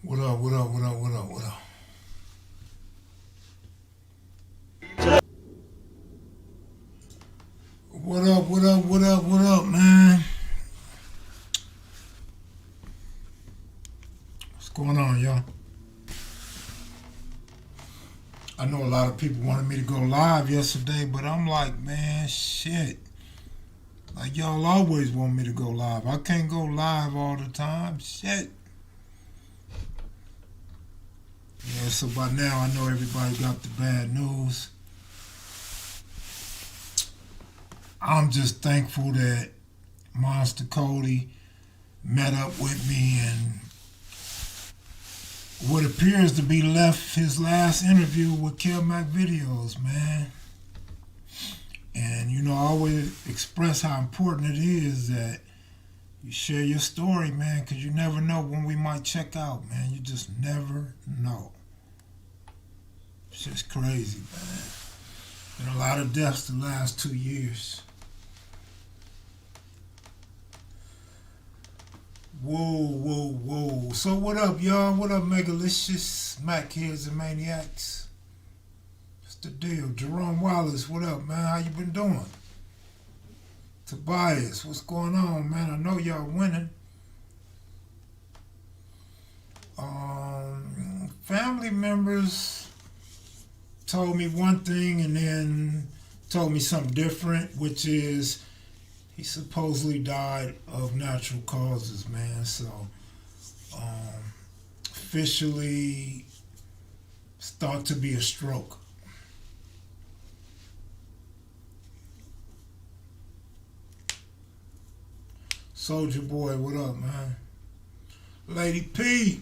What up, what up, what up, what up, what up? What up, what up, what up, what up, man? What's going on, y'all? I know a lot of people wanted me to go live yesterday, but I'm like, man, shit. Like, y'all always want me to go live. I can't go live all the time. Shit. Yeah, so by now I know everybody got the bad news. I'm just thankful that Monster Kody met up with me and what appears to be left his last interview with Kev Mac videos, man. And you know, I always express how important it is that you share your story, man, because you never know when we might check out, man. You just never know. It's just crazy, man. Been a lot of deaths the last 2 years. Whoa, whoa, whoa. So what up, y'all? What up, Megalicious, Mac Kids and Maniacs? What's the deal? Jerome Wallace, what up, man? How you been doing? Tobias, what's going on, man? I know y'all winning. Family members told me one thing and then told me something different, which is he supposedly died of natural causes, man. So, officially, it's thought to be a stroke. Soldier Boy, what up, man? Lady P.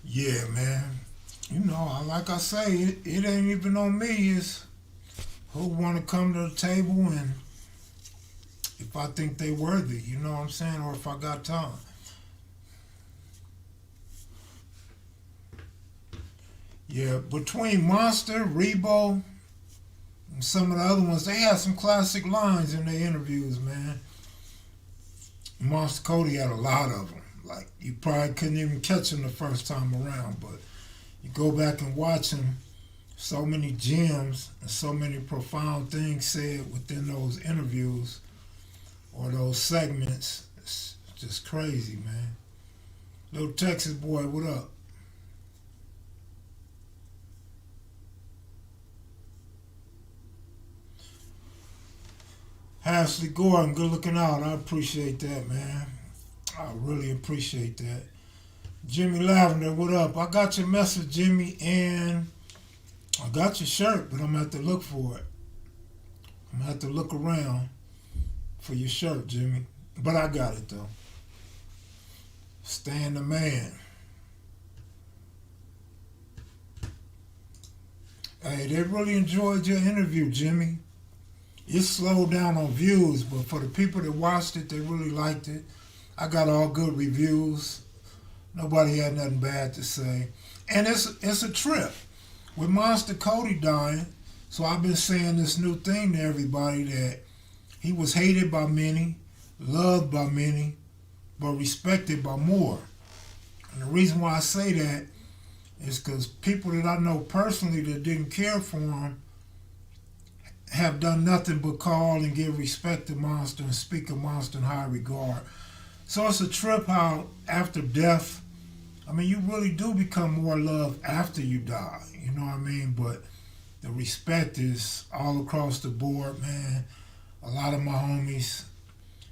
Yeah, man. You know, like I say, it ain't even on me. It's who want to come to the table and if I think they worthy, you know what I'm saying, or if I got time. Yeah, between Monster, Rebo, and some of the other ones, they had some classic lines in their interviews, man. Monster Kody had a lot of them. Like, you probably couldn't even catch him the first time around, but you go back and watch him, so many gems and so many profound things said within those interviews or those segments. It's just crazy, man. Little Texas boy, what up? Ashley Gordon, good looking out. I appreciate that, man. I really appreciate that. Jimmy Lavender, what up? I got your message, Jimmy, and I got your shirt, but I'm going to have to look for it. I'm going to have to look around for your shirt, Jimmy. But I got it, though. Stan the man. Hey, they really enjoyed your interview, Jimmy. It slowed down on views, but for the people that watched it, they really liked it. I got all good reviews. Nobody had nothing bad to say. And it's a trip. With Monster Kody dying, so I've been saying this new thing to everybody that he was hated by many, loved by many, but respected by more. And the reason why I say that is because people that I know personally that didn't care for him have done nothing but call and give respect to Monster and speak of Monster in high regard. So it's a trip how after death, I mean, you really do become more loved after you die, you know what I mean? But the respect is all across the board, man. A lot of my homies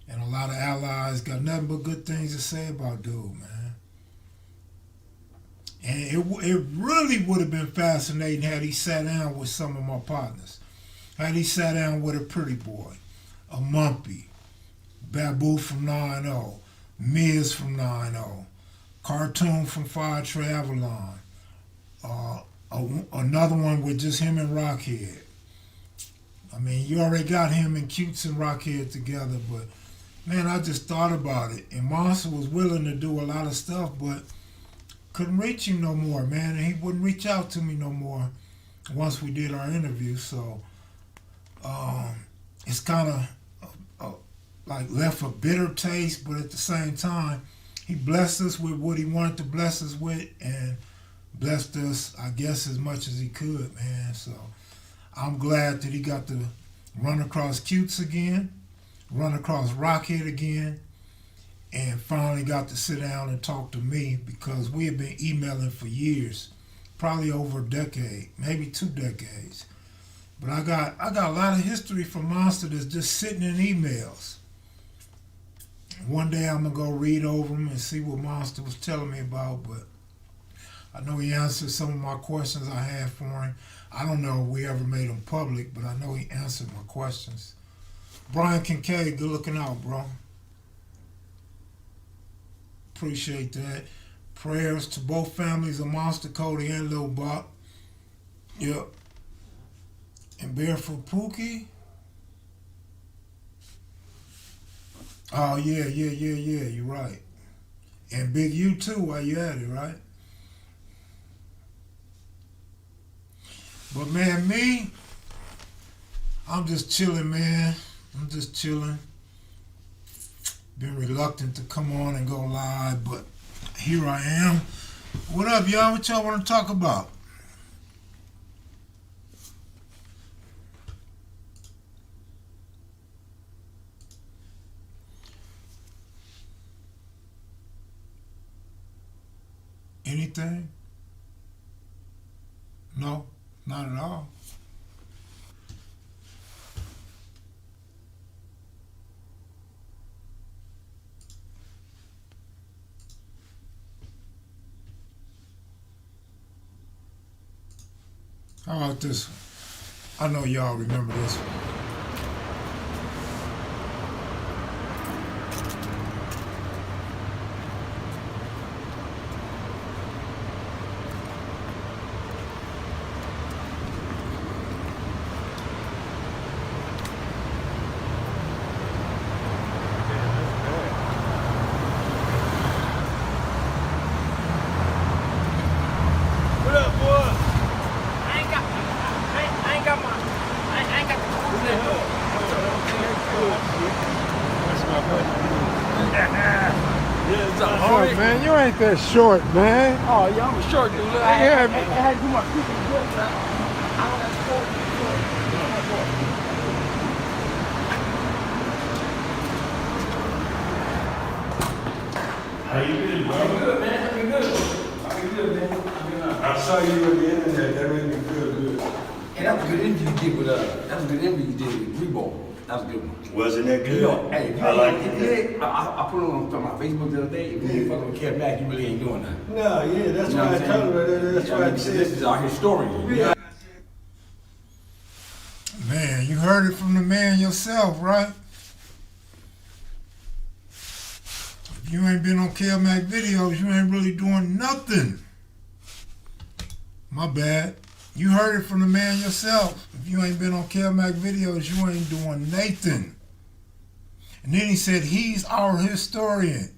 and a lot of allies got nothing but good things to say about dude, man. And it really would have been fascinating had he sat down with some of my partners. Had he sat down with a Pretty Boy, a Mumpy, Babu from 9-0, Miz from 9-0, Cartoon from Fide Avalon, another one with just him and Rockhead. I mean, you already got him and Cutes and Rockhead together, but man, I just thought about it. And Monster was willing to do a lot of stuff, but couldn't reach him no more, man, and he wouldn't reach out to me no more once we did our interview. So it's kind of like left a bitter taste, but at the same time, he blessed us with what he wanted to bless us with, and blessed us, I guess, as much as he could, man. So I'm glad that he got to run across Cutes again, run across Rockhead again, and finally got to sit down and talk to me, because we had been emailing for years, probably over a decade, maybe 2 decades. But I got a lot of history from Monster that's just sitting in emails. One day I'm gonna go read over them and see what Monster was telling me about, but I know he answered some of my questions I had for him. I don't know if we ever made them public, but I know he answered my questions. Brian Kincaid, good looking out, bro. Appreciate that. Prayers to both families of Monster Kody and Lil Bop. Yep. And Barefoot Pookie. Oh, yeah, you're right. And Big U too, while you at it, right? But man, me, I'm just chilling, man. I'm just chilling. Been reluctant to come on and go live, but here I am. What up, y'all? What y'all want to talk about? Anything? No, not at all. How about this one? I know y'all remember this one. Man, you ain't that short, man. Oh, yeah, I'm a short dude. Look, I had to do my freaking good, man. I don't have to go. How you been, bro? I'm good, man. I've been good, man. I saw you on the internet. That made me feel good. And that was a good interview you did with Rebo. That was a good one. Wasn't that good? You know, hey, I like it. I put it on my Facebook the other day. If you ain't fucking with Kev Mac, you really ain't doing nothing. No, yeah, that's why I told her. That's why I said. This is our historian. Yeah. Man, you heard it from the man yourself, right? If you ain't been on Kev Mac videos, you ain't really doing nothing. My bad. You heard it from the man yourself. If you ain't been on Kev Mac videos, you ain't doing nothing. And then he said, he's our historian.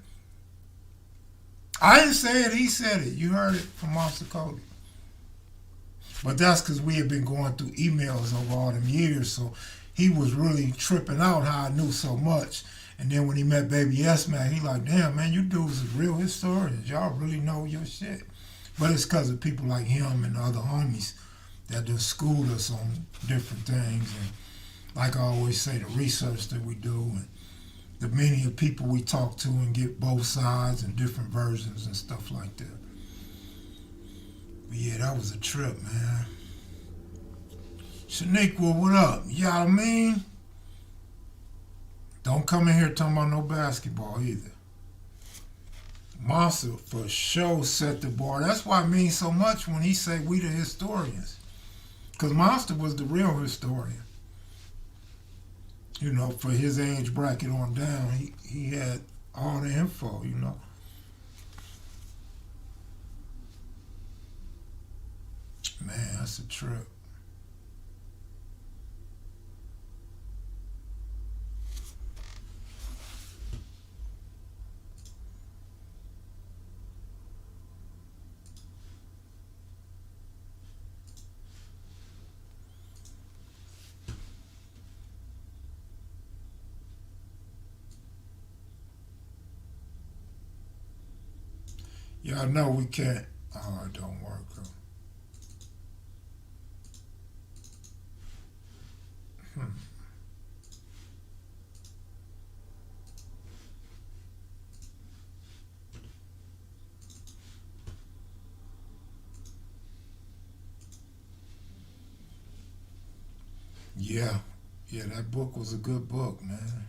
I didn't say it, he said it. You heard it from Monster Kody. But that's because we had been going through emails over all them years, so he was really tripping out how I knew so much. And then when he met Baby S-Mac, he like, damn, man, you dudes is real historians. Y'all really know your shit. But it's because of people like him and the other homies that just schooled us on different things. And like I always say, the research that we do and the many of people we talk to and get both sides and different versions and stuff like that. But yeah, that was a trip, man. Shaniqua, what up? You know what I mean? Don't come in here talking about no basketball either. Monster for sure set the bar. That's why it means so much when he say we the historians. Because Monster was the real historian. You know, for his age bracket on down, he had all the info, you know. Man, that's a trip. Y'all know we can't. Oh, it don't work. Yeah, that book was a good book, man.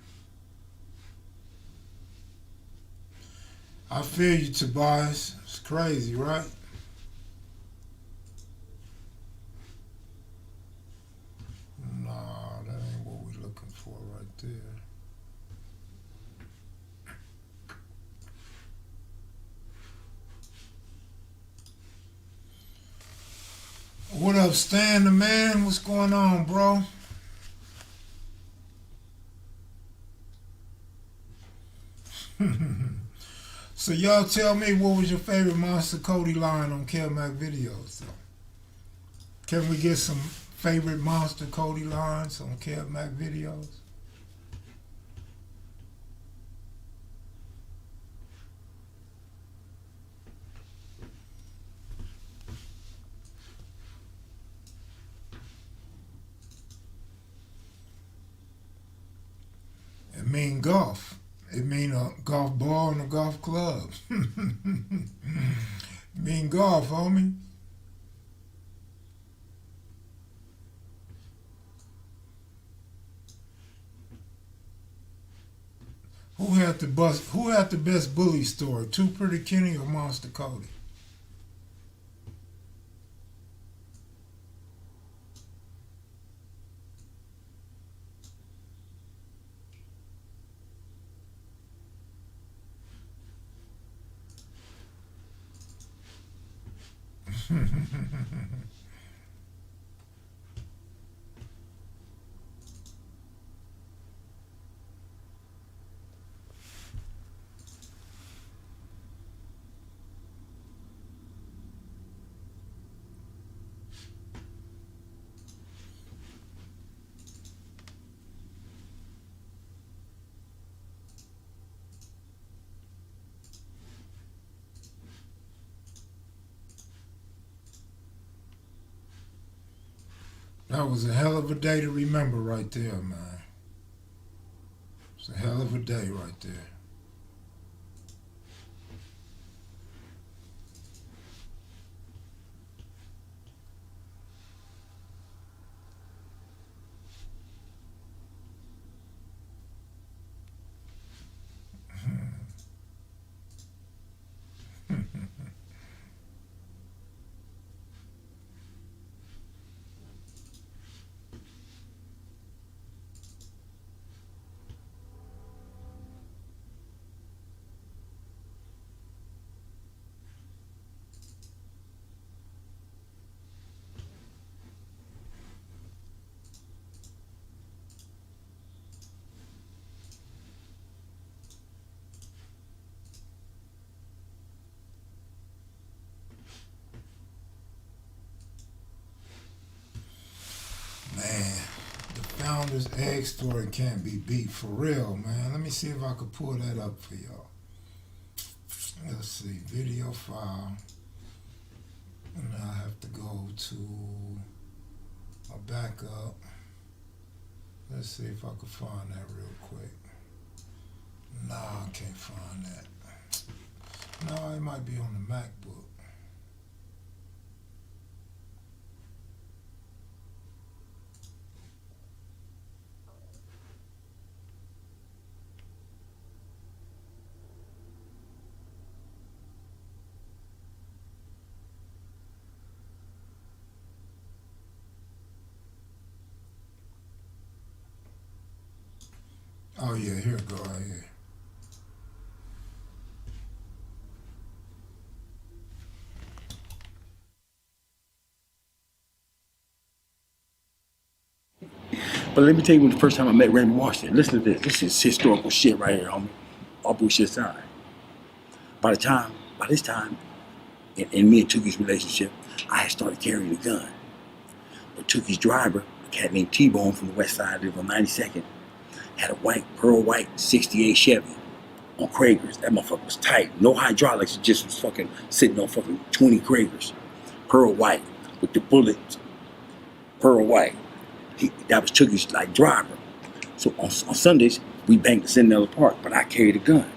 I feel you, Tobias. It's crazy, right? Nah, that ain't what we're looking for right there. What up, Stan the man? What's going on, bro? So y'all tell me, what was your favorite Monster Kody line on Kev Mac videos, though? Can we get some favorite Monster Kody lines on Kev Mac videos? It mean golf. It mean a golf ball and a golf club. It mean golf, homie. Who had the best bully story? Too Pretty Kenny or Monster Kody? That was a hell of a day to remember right there, man. It's a hell of a day right there. Man, the Founder's Egg story can't be beat for real, man. Let me see if I could pull that up for y'all. Let's see, video file. And I have to go to a backup. Let's see if I can find that real quick. Nah, I can't find that. No, it might be on the MacBook. Oh yeah, here it go right here. But let me tell you when the first time I met Randy Washington. Listen to this. This is historical shit right here, homie. All bullshit aside. By this time, in me and Tuki's relationship, I had started carrying a gun. But Tuki's driver, a cat named T-Bone from the west side, lived on 92nd, had a pearl white 68 Chevy. on Kragers. That motherfucker was tight. No hydraulics. It just was fucking sitting on fucking 20 Kragers. Pearl white with the bullets. Pearl white. That was Tookie's like driver. So on Sundays, we banked the Centennial Park, but I carried a gun.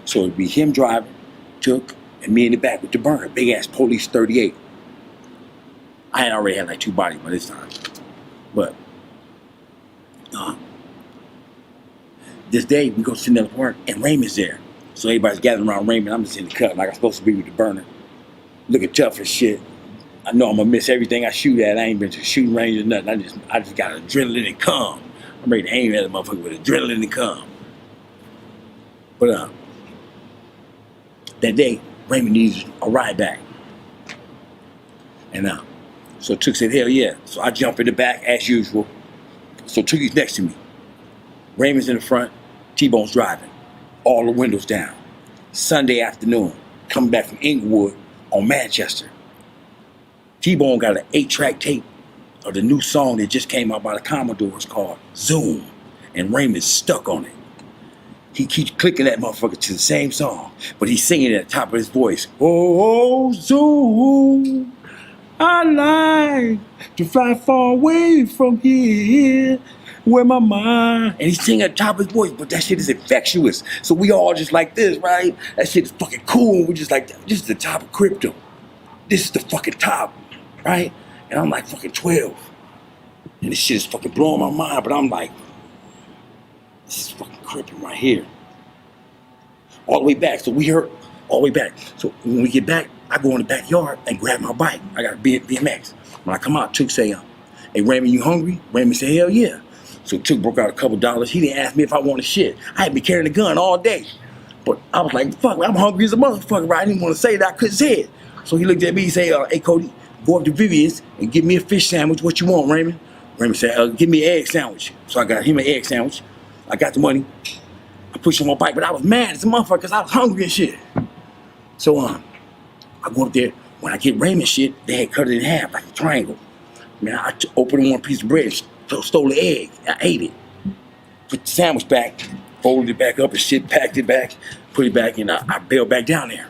So it'd be him driving, Took, and me in the back with the burner. Big ass police 38. I had already had like 2 bodies by this time. But this day we go to Centennial Park and Raymond's there. So everybody's gathering around Raymond. I'm just in the cut like I'm supposed to be with the burner. Looking tough as shit. I know I'm gonna miss everything I shoot at. I ain't been to shooting range or nothing. I just got adrenaline and calm. I'm ready to aim at the motherfucker with adrenaline and calm. But that day, Raymond needs a ride back. And so Took said, hell yeah. So I jump in the back as usual. So Tookie's next to me. Raymond's in the front, T-Bone's driving. All the windows down. Sunday afternoon, coming back from Inglewood on Manchester. T-Bone got an 8-track tape of the new song that just came out by the Commodores called Zoom. And Raymond's stuck on it. He keeps clicking that motherfucker to the same song, but he's singing it at the top of his voice. Oh, Zoom, I like to fly far away from here, where my mind. And he's singing at the top of his voice, but that shit is infectious. So we all just like this, right? That shit is fucking cool. We just like, this is the top of crypto. This is the fucking top, right? And I'm like fucking 12. And this shit is fucking blowing my mind, but I'm like, this is fucking cripping right here. All the way back. So we heard all the way back. So when we get back, I go in the backyard and grab my bike. I got a BMX. When I come out, Took say, hey, Raymond, you hungry? Raymond said, hell yeah. So Took broke out a couple dollars. He didn't ask me if I wanted shit. I had been carrying a gun all day. But I was like, fuck, I'm hungry as a motherfucker, right? I didn't want to say that. I couldn't say it. So he looked at me and said, hey, Cody, go up to Vivian's and give me a fish sandwich. What you want, Raymond? Raymond said, give me an egg sandwich. So I got him an egg sandwich. I got the money. I pushed on my bike, but I was mad as a motherfucker because I was hungry and shit. So I go up there. When I get Raymond shit, they had cut it in half like a triangle. Man, I opened one piece of bread, stole the egg. I ate it. Put the sandwich back, folded it back up and shit, packed it back, put it back, and I bailed back down there.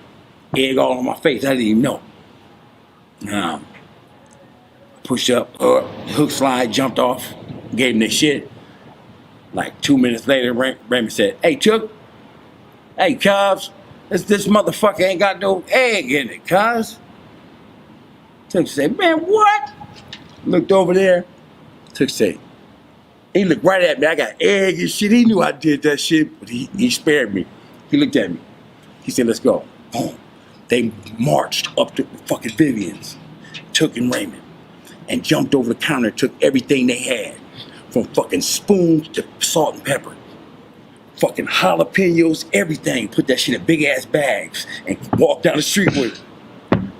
Egg all on my face. I didn't even know. Pushed up, hook slide, jumped off, gave him the shit. Like 2 minutes later, Raymond said, hey, Took, hey, cuz, this motherfucker ain't got no egg in it, cuz. Took said, man, what? Looked over there. Took said, he looked right at me. I got egg and shit. He knew I did that shit, but he spared me. He looked at me. He said, let's go. Boom. They marched up to fucking Vivian's, Took and Raymond, and jumped over the counter, took everything they had. From fucking spoons to salt and pepper. Fucking jalapenos, everything. Put that shit in big ass bags and walked down the street with it.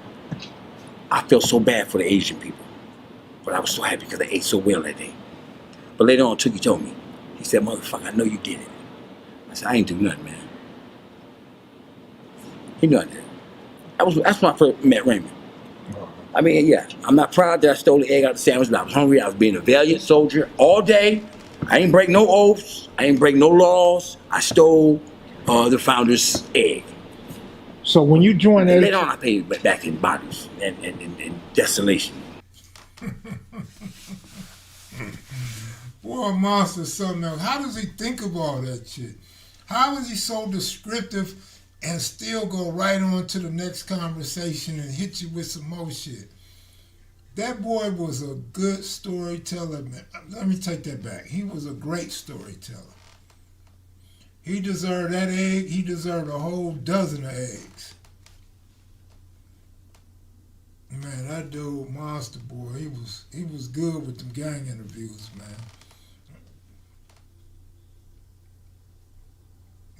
I felt so bad for the Asian people. But I was so happy because they ate so well that day. But later on, Tookie told me. He said, motherfucker, I know you did it. I said, I ain't do nothing, man. He knew I did it. That's when I first met Raymond. I mean, yeah, I'm not proud that I stole the egg out of the sandwich, but I was hungry. I was being a valiant soldier all day. I ain't break no oaths. I ain't break no laws. I stole the founder's egg. So when you joined and later on, I paid back in bodies and desolation. Boy, Monster's something else. How does he think of all that shit? How is he so descriptive and still go right on to the next conversation and hit you with some more shit? That boy was a good storyteller. Let me take that back. He was a great storyteller. He deserved that egg. He deserved a whole dozen of eggs. Man, that dude, Monster Boy, he was good with them gang interviews, man.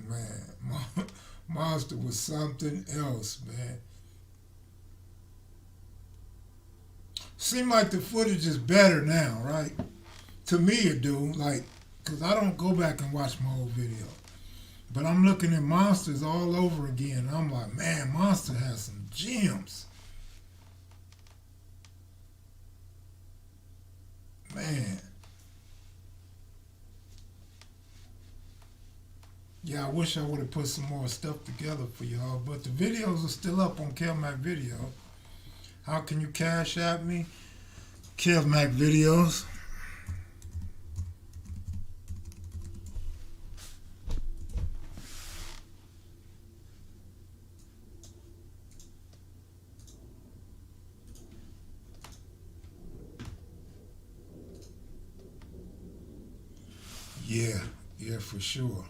Man, Monster was something else, man. Seem like the footage is better now, right? To me it do, like, because I don't go back and watch my old video. But I'm looking at Monsters all over again. I'm like, man, Monster has some gems. Man. Yeah. Yeah, I wish I would have put some more stuff together for y'all, but the videos are still up on Kev Mac Video. How can you cash at me? Kev Mac Videos. Yeah, for sure.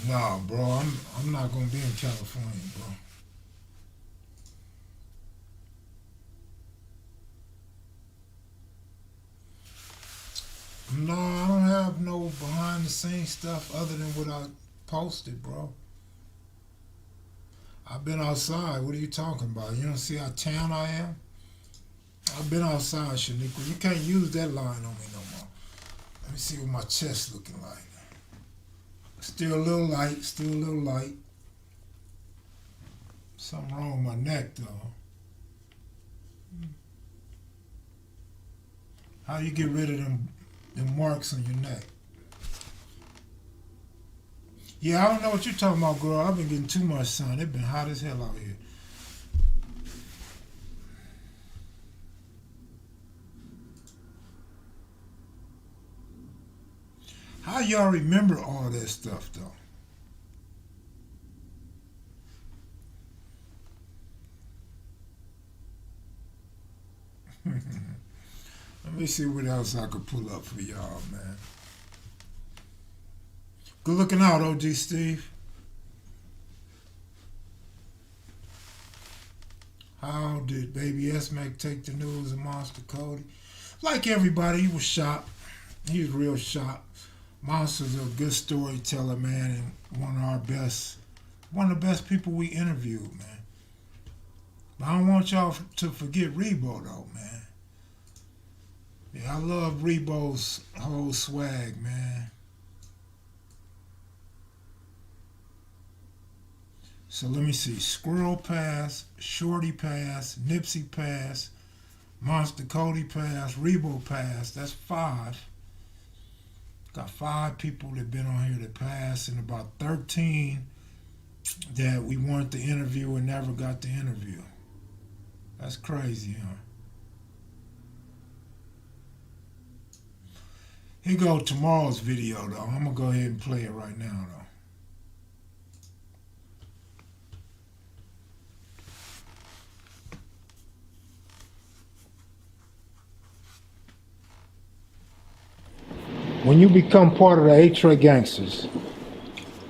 Nah, bro, I'm not gonna be in California, bro. No, I don't have no behind the scenes stuff other than what I posted, bro. I've been outside. What are you talking about? You don't see how tan I am? I've been outside, Shaniqua. You can't use that line on me no more. Let me see what my chest looking like. Still a little light, Something wrong with my neck, though. How you get rid of them marks on your neck? Yeah, I don't know what you're talking about, girl. I've been getting too much sun. It's been hot as hell out here. How y'all remember all that stuff, though? Let me see what else I could pull up for y'all, man. Good looking out, OG Steve. How did Baby S Mac take the news of Monster Kody? Like everybody, he was shocked. He was real shocked. Monster's a good storyteller, man, and one of the best people we interviewed, man. But I don't want y'all to forget Rebo, though, man. Yeah, I love Rebo's whole swag, man. So let me see. Squirrel Pass, Shorty Pass, Nipsey Pass, Monster Kody Pass, Rebo Pass. That's 5. Got 5 people that been on here that passed, and about 13 that we wanted to interview and never got to interview. That's crazy, huh? Here go tomorrow's video, though. I'm going to go ahead and play it right now, though. When you become part of the A-Tray Gangsters,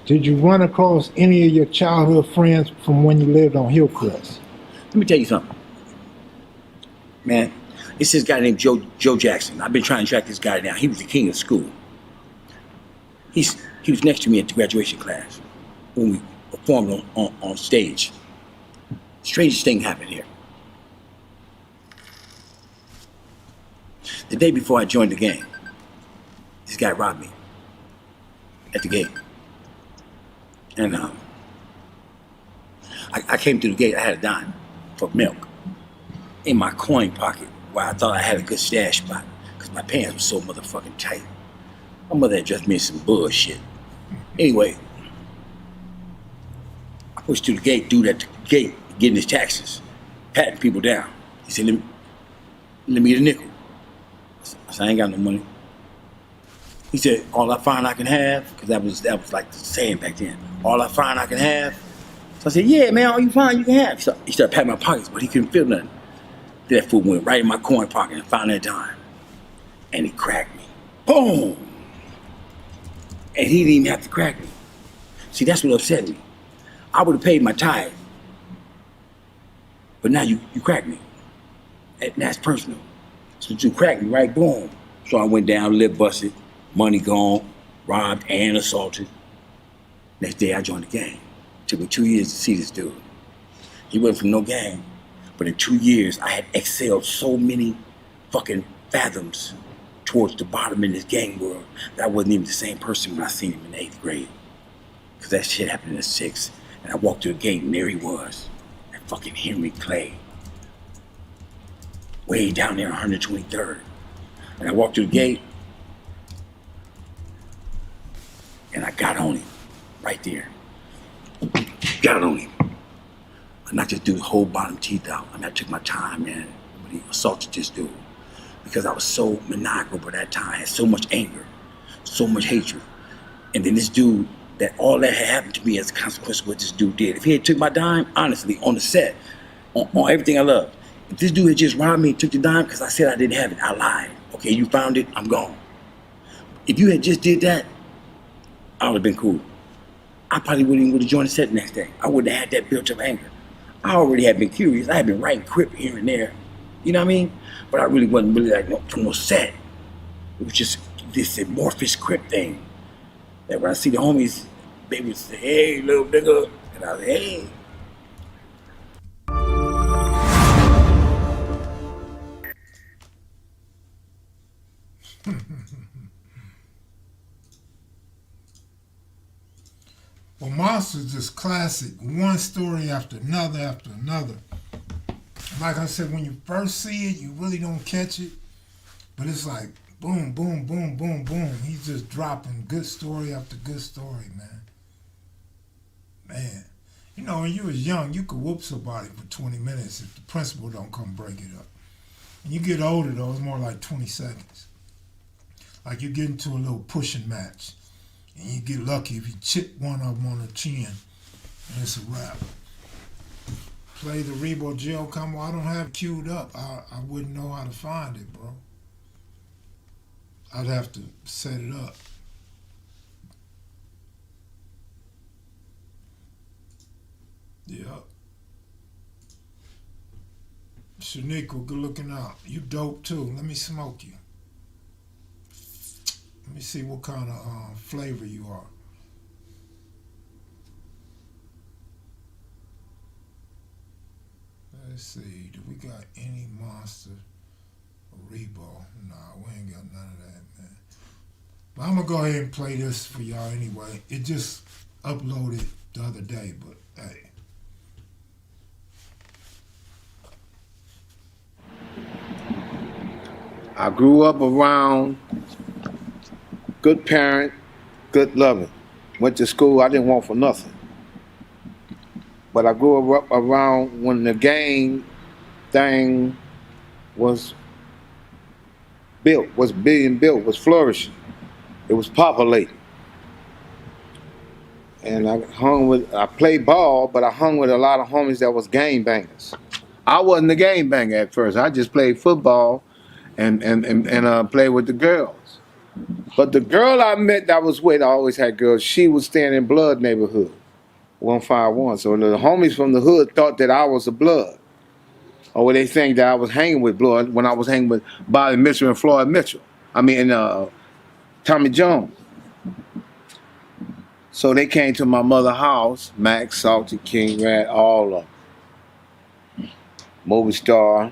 did you run across any of your childhood friends from when you lived on Hillcrest? Let me tell you something. Man, it's this guy named Joe Jackson. I've been trying to track this guy down. He was the king of school. He was next to me at the graduation class when we performed on stage. Strangest thing happened here. The day before I joined the gang, this guy robbed me at the gate. And I came through the gate, I had a dime for milk in my coin pocket where I thought I had a good stash spot because my pants were so motherfucking tight. My mother had just made some bullshit. Anyway, I pushed through the gate, dude at the gate, getting his taxes, patting people down. He said, let me get a nickel. I said, I ain't got no money. He said, all I find I can have, because that was like the saying back then, all I find I can have. So I said, yeah, man, all you find you can have. So he started patting my pockets, but he couldn't feel nothing. Then that fool went right in my coin pocket and found that dime. And he cracked me. Boom! And he didn't even have to crack me. See, that's what upset me. I would have paid my tithe. But now you cracked me. And that's personal. So you cracked me, right? Boom. So I went down, lip busted, money gone, robbed and assaulted. Next day I joined the gang. Took me 2 years to see this dude. He went from no gang, but in 2 years I had excelled so many fucking fathoms towards the bottom in this gang world that I wasn't even the same person when I seen him in the 8th grade. Cause that shit happened at 6. And I walked to the gate and there he was. That fucking Henry Clay. Way down there on 123rd. And I walked to the gate and I got on him. Right there. Got on him. And I just threw the whole bottom teeth out. I mean, I took my time, man. But he assaulted this dude. Because I was so maniacal by that time. I had so much anger. So much hatred. And then this dude, that all that had happened to me as a consequence of what this dude did. If he had took my dime, honestly, on the set, on everything I loved, if this dude had just robbed me and took the dime because I said I didn't have it, I lied. Okay, you found it, I'm gone. If you had just did that, I would have been cool. I probably wouldn't even would have joined the set the next day. I wouldn't have had that built up anger. I already had been curious. I had been writing Crip here and there. You know what I mean? But I really wasn't really like from no set. It was just this amorphous Crip thing. That when I see the homies, they would say, hey, little nigga. And I was like, hey. Well, Monster's just classic. One story after another after another. Like I said, when you first see it, you really don't catch it. But it's like boom, boom, boom, boom, boom. He's just dropping good story after good story, man. Man. You know, when you was young, you could whoop somebody for 20 minutes if the principal don't come break it up. When you get older, though, it's more like 20 seconds. Like you get into a little pushing match. And you get lucky if you chip one of them on the chin, and it's a wrap. Play the Rebo jail combo. I don't have it queued up. I wouldn't know how to find it, bro. I'd have to set it up. Yep. Shaniqua, good looking out. You dope too. Let me smoke you. Let me see what kind of flavor you are. Let's see. Do we got any Monster or Rebo? Nah, we ain't got none of that, man. But I'm going to go ahead and play this for y'all anyway. It just uploaded the other day, but hey. I grew up around good parent, good loving. Went to school, I didn't want for nothing. But I grew up around when the gang thing was built, was being built, was flourishing. It was populating. And I played ball, but I hung with a lot of homies that was gang bangers. I wasn't a gang banger at first. I just played football and played with the girls. But the girl I met that was with, I always had girls, she was staying in Blood neighborhood, 151. So the homies from the hood thought that I was a Blood. Or they think that I was hanging with Blood when I was hanging with Bobby Mitchell and Floyd Mitchell. Tommy Jones. So they came to my mother's house, Mac, Salty, King Rat, all of them. Movie Star,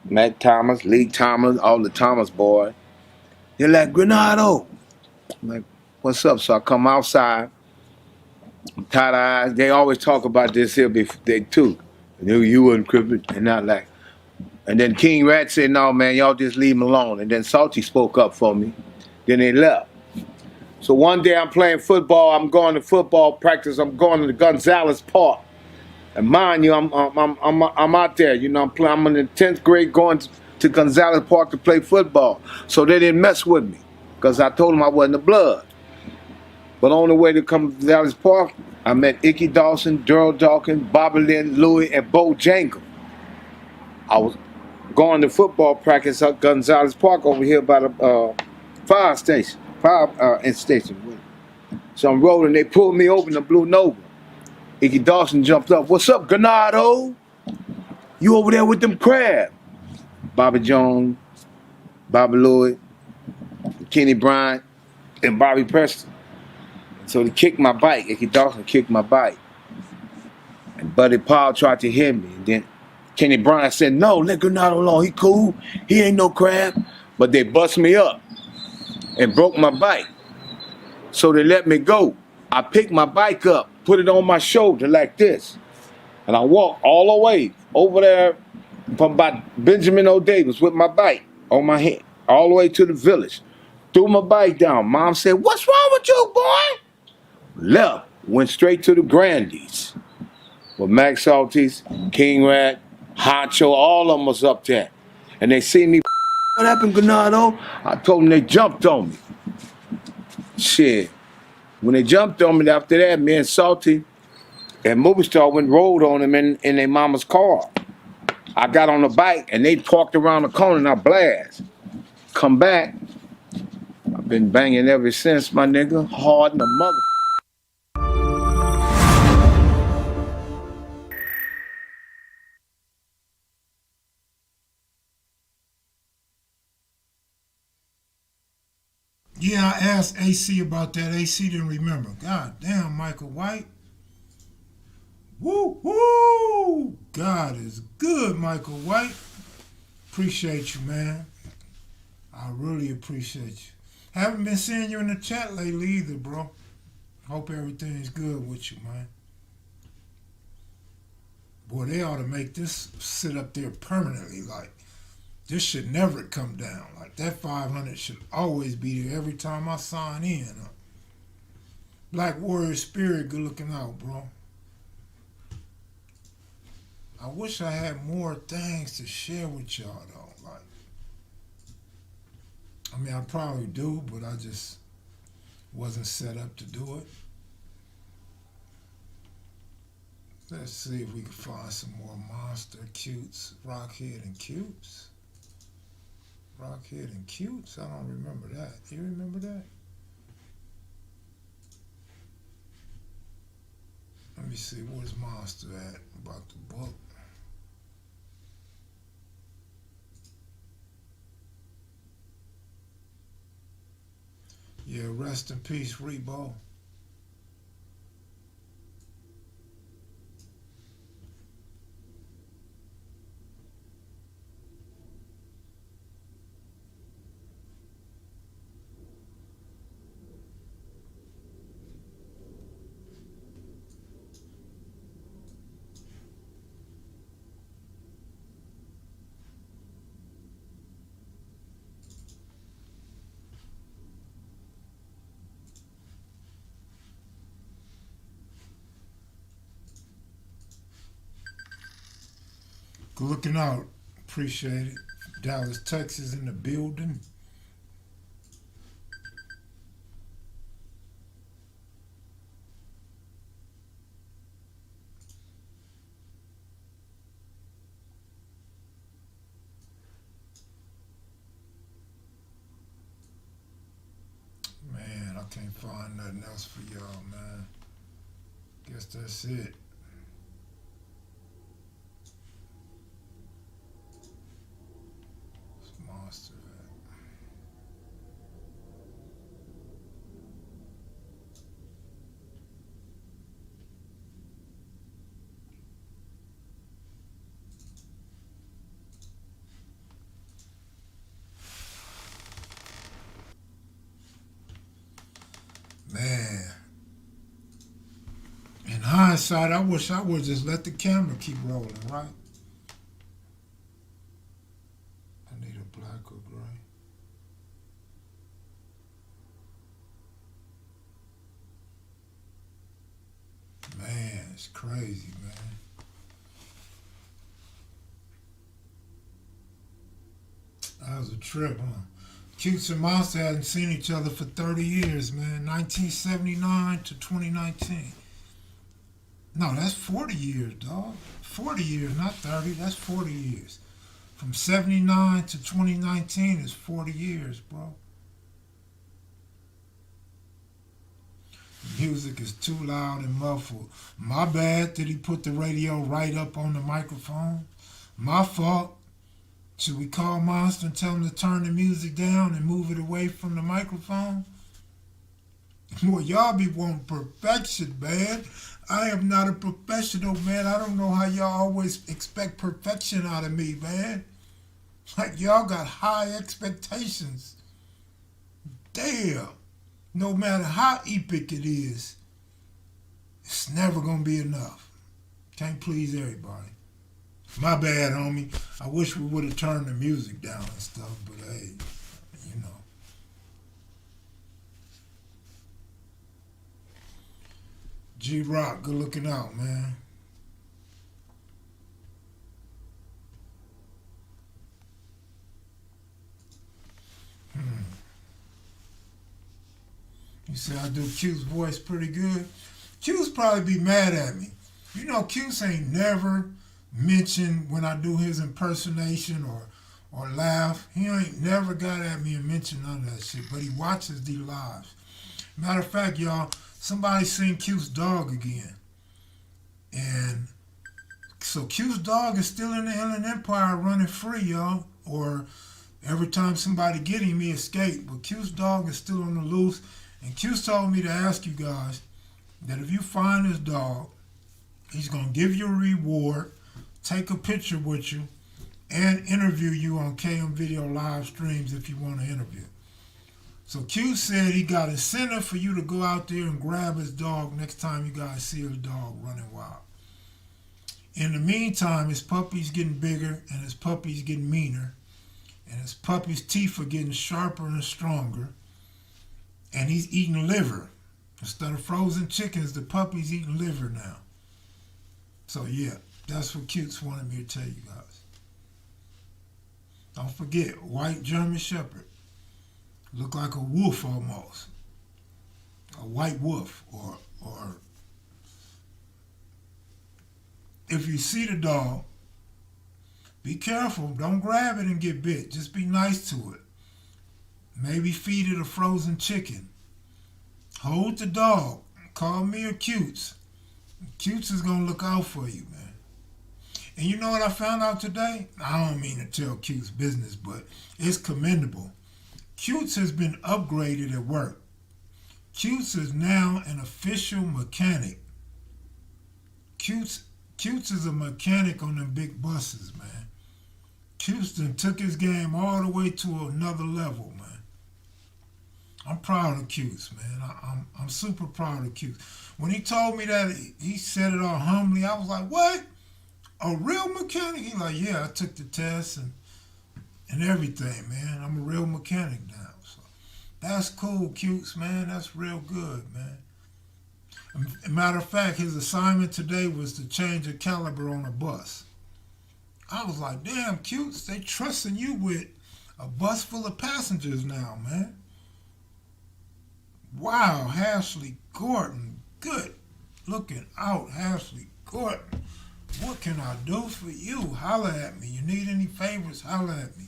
Matt Thomas, Lee Thomas, all the Thomas boys. They're like, Granado. I'm like, what's up? So I come outside, tight eyes. They always talk about this here before they too. You wasn't crippin', and not like. And then King Rat said, no, man, y'all just leave him alone. And then Salty spoke up for me. Then they left. So one day I'm playing football. I'm going to football practice. I'm going to the Gonzalez Park. And mind you, I'm out there. You know, I'm in the 10th grade going to Gonzalez Park to play football. So they didn't mess with me because I told them I wasn't a Blood. But on the way to come to Gonzalez Park, I met Icky Dawson, Daryl Dawkins, Bobby Lynn, Louie, and Bo Jangle. I was going to football practice at Gonzalez Park over here by the fire station. So I'm rolling, they pulled me over in the Blue Nova. Icky Dawson jumped up, what's up, Granado? You over there with them crabs? Bobby Jones, Bobby Louie, Kenny Bryant, and Bobby Preston. So they kicked my bike, Icky Dawson kicked my bike. And Buddy Powell tried to hit me. And then Kenny Bryant said, no, let Granado alone, he cool, he ain't no crab. But they bust me up and broke my bike. So they let me go. I picked my bike up, put it on my shoulder like this, and I walked all the way over there from by Benjamin O. Davis with my bike on my head, all the way to the village. Threw my bike down. Mom said, "What's wrong with you, boy?" Left, went straight to the Grandies. With Max Salties, King Rat, Honcho, all of them was up there. And they see me, "What happened, Ganado?" I told them they jumped on me. Shit. When they jumped on me after that, me and Salty and Movie Star went and rode on them in their mama's car. I got on the bike and they parked around the corner and I blast. Come back. I've been banging ever since, my nigga. Hard in the mother. Yeah, I asked AC about that. AC didn't remember. God damn, Michael White. Woo, woo! God is good, Michael White. Appreciate you, man. I really appreciate you. Haven't been seeing you in the chat lately either, bro. Hope everything's good with you, man. Boy, they ought to make this sit up there permanently. Like, this should never come down. Like, that 500 should always be there every time I sign in. Black Warrior Spirit, good looking out, bro. I wish I had more things to share with y'all, though. Like, I mean, I probably do, but I just wasn't set up to do it. Let's see if we can find some more Monster Cutes, Rockhead and Cutes. Rockhead and Cutes? I don't remember that. You remember that? Let me see, where's Monster at about the book? Yeah, rest in peace, Rebo. Good looking out. Appreciate it. Dallas, Texas in the building. Man, I can't find nothing else for y'all, man. Guess that's it. Monster. Man. In hindsight, I wish I would just let the camera keep rolling, right? I need a black or gray. Man, it's crazy, man. That was a trip, huh? Cutes and Monster hadn't seen each other for 30 years, man. 1979 to 2019. No, that's 40 years, dog. 40 years, not 30. That's 40 years. From 79 to 2019 is 40 years, bro. The music is too loud and muffled. My bad. Did he put the radio right up on the microphone? My fault. Should we call Monster and tell him to turn the music down and move it away from the microphone? Well, y'all be wanting perfection, man. I am not a professional, man. I don't know how y'all always expect perfection out of me, man. Like, y'all got high expectations. Damn. no matter how epic it is, it's never gonna be enough. Can't please everybody. My bad, homie. I wish we would have turned the music down and stuff, but hey, you know. G-Rock, good looking out, man. You say I do Q's voice pretty good? Q's probably be mad at me. You know, Q's ain't never mentioned when I do his impersonation or laugh. He ain't never got at me and mentioned none of that shit, but he watches the lives. Matter of fact, y'all, somebody seen Q's dog again. And so Q's dog is still in the Inland Empire running free, y'all. Or every time somebody get him, he escape. But Q's dog is still on the loose. And Q's told me to ask you guys that if you find this dog, he's going to give you a reward, take a picture with you, and interview you on KM Video live streams if you want to interview. So Q said he got incentive for you to go out there and grab his dog next time you guys see his dog running wild. In the meantime, his puppy's getting bigger and his puppy's getting meaner, and his puppy's teeth are getting sharper and stronger, and he's eating liver. Instead of frozen chickens, the puppy's eating liver now. So yeah, that's what Cutes wanted me to tell you guys. Don't forget, white German Shepherd. Look like a wolf almost. A white wolf. Or if you see the dog, be careful. Don't grab it and get bit. Just be nice to it. Maybe feed it a frozen chicken. Hold the dog. Call me or Cutes. Cutes is going to look out for you, man. And you know what I found out today? I don't mean to tell Cutes business, but it's commendable. Cutes has been upgraded at work. Cutes is now an official mechanic. Cutes is a mechanic on them big buses, man. Cutes done took his game all the way to another level, man. I'm proud of Cutes, man. I'm super proud of Cutes. When he told me that, he said it all humbly. I was like, what? A real mechanic? He like, yeah, I took the test and everything, man. I'm a real mechanic now. So that's cool, Cutes, man. That's real good, man. Matter of fact, his assignment today was to change a caliber on a bus. I was like, damn, Cutes, they trusting you with a bus full of passengers now, man. Wow, Ashley Gordon. Good looking out, Ashley Gordon. What can I do for you? Holla at me. You need any favors? Holla at me.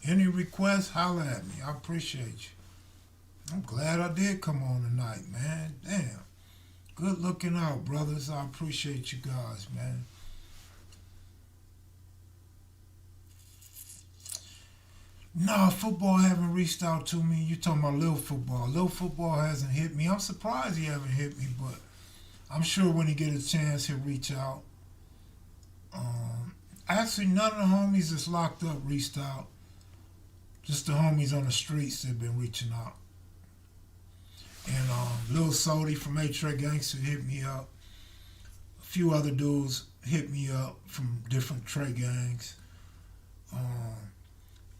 Any requests? Holla at me. I appreciate you. I'm glad I did come on tonight, man. Damn. Good looking out, brothers. I appreciate you guys, man. Nah, football haven't reached out to me. You talking about little football. Little football hasn't hit me. I'm surprised he haven't hit me, but I'm sure when he get a chance, he'll reach out. Actually, none of the homies that's locked up reached out. Just the homies on the streets that have been reaching out. And Lil Sody from A-Trey Gangster hit me up. A few other dudes hit me up from different Trey gangs.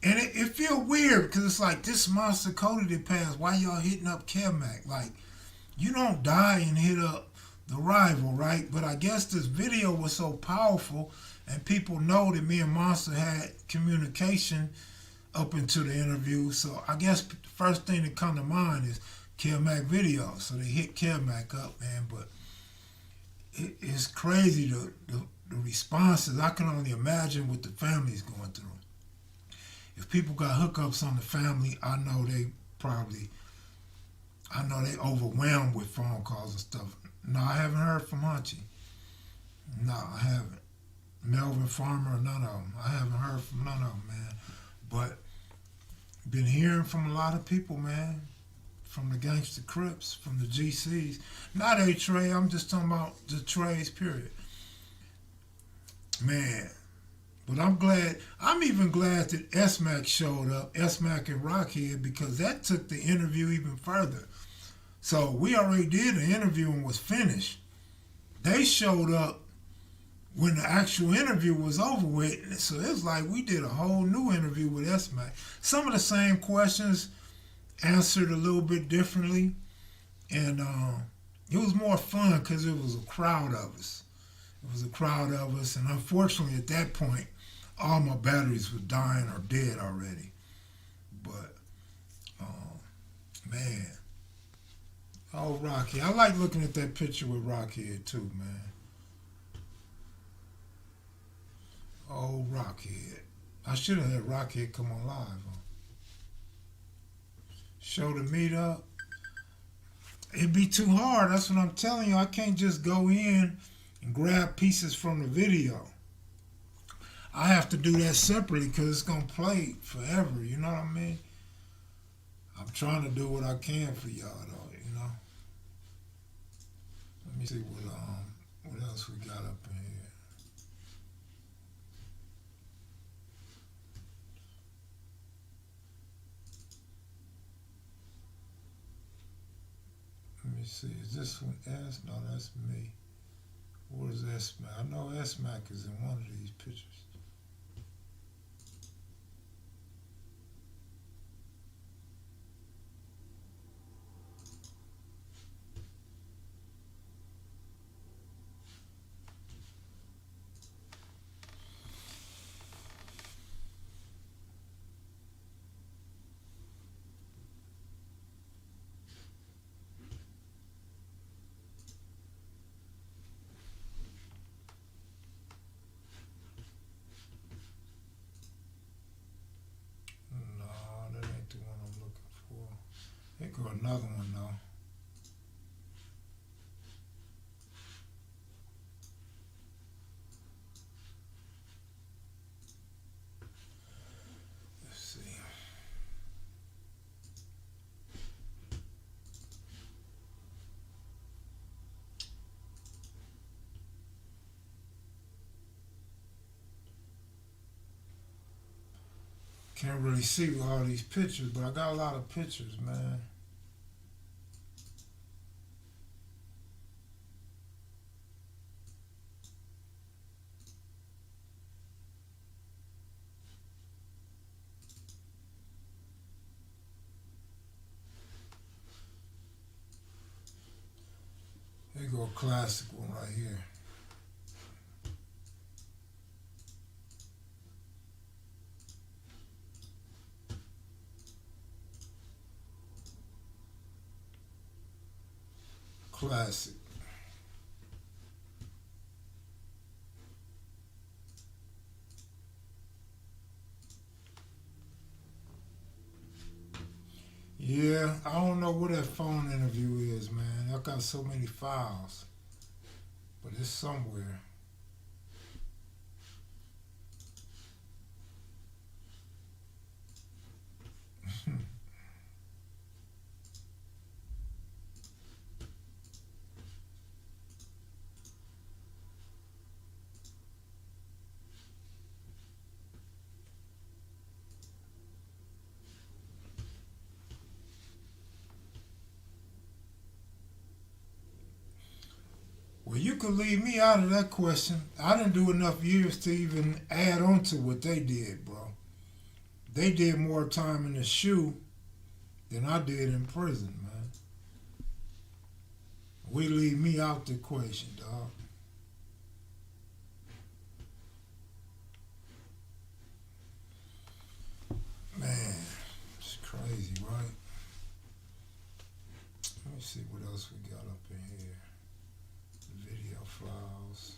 And it feel weird because it's like, this Monster Kody that passed, why y'all hitting up Kev Mac? Like, you don't die and hit up the rival, right? But I guess this video was so powerful and people know that me and Monster had communication up into the interview. So I guess the first thing that come to mind is Kev Mac videos. So they hit Kev Mac up, man. But it's crazy, the responses. I can only imagine what the family's going through. If people got hookups on the family, I know they overwhelmed with phone calls and stuff. No, I haven't heard from Hunchy. No, I haven't. Melvin Farmer, none of them. I haven't heard from none of them, man. But been hearing from a lot of people, man. From the Gangster Crips, from the GCs. Not A-Trey, I'm just talking about the Treys, period. Man. But I'm even glad that S-Mac showed up, S-Mac and Rockhead, because that took the interview even further. So we already did the interview and was finished. They showed up when the actual interview was over with. So it's like we did a whole new interview with S Mac. Some of the same questions answered a little bit differently. And it was more fun because it was a crowd of us. It was a crowd of us. And unfortunately, at that point, all my batteries were dying or dead already. But, man. Oh, Rockhead. I like looking at that picture with Rockhead, too, man. Oh, Rockhead. I should have had Rockhead come on live. Huh? Show the meetup. It'd be too hard. That's what I'm telling you. I can't just go in and grab pieces from the video. I have to do that separately because it's going to play forever. You know what I mean? I'm trying to do what I can for y'all, though, you know? Let me see what else we got up in here. Let me see. Is this one S? No, that's me. What is S Mac? I know S Mac is in one of these pictures. Here go another one though. Let's see. Can't really see with all these pictures, but I got a lot of pictures, man. Here go a classic one right here. Classic. Yeah, I don't know where that phone interview is, man. I got so many files, but it's somewhere. Well, you could leave me out of that question. I didn't do enough years to even add on to what they did, bro. They did more time in the shoe than I did in prison, man. We leave me out the equation, dog. Man, it's crazy, right? Let me see what else we got up in here. Video files.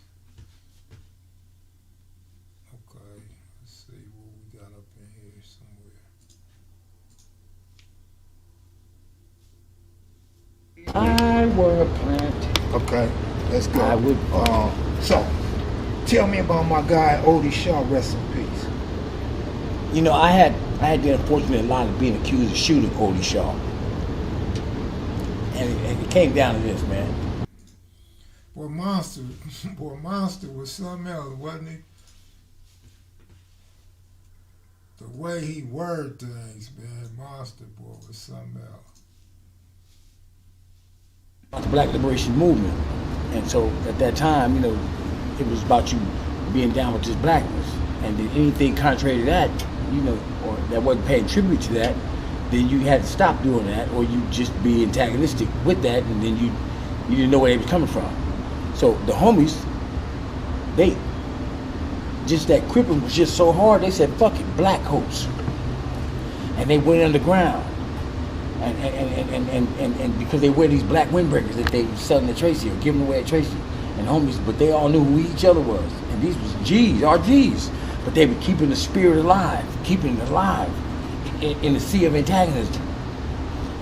Okay, let's see what we got up in here somewhere. I were planted. Okay, let's go. I would. So, tell me about my guy Kody Scott, rest in peace. You know, I had the unfortunate line of being accused of shooting Kody Scott. And it came down to this, man. Boy, Monster was something else, wasn't he? The way he worded things, man, Monster boy was something else. the Black Liberation Movement. And so at that time, you know, it was about you being down with this blackness. And then anything contrary to that, you know, or that wasn't paying tribute to that, then you had to stop doing that, or you just be antagonistic with that, and then you didn't know where they was coming from. So the homies, they just, that crippling was just so hard, they said, fuck it, black coats. And they went underground. And because they wear these black windbreakers that they were selling at Tracy or giving away at Tracy, and homies, but they all knew who each other was. And these was G's, our G's. But they were keeping the spirit alive, keeping it alive in the sea of antagonism.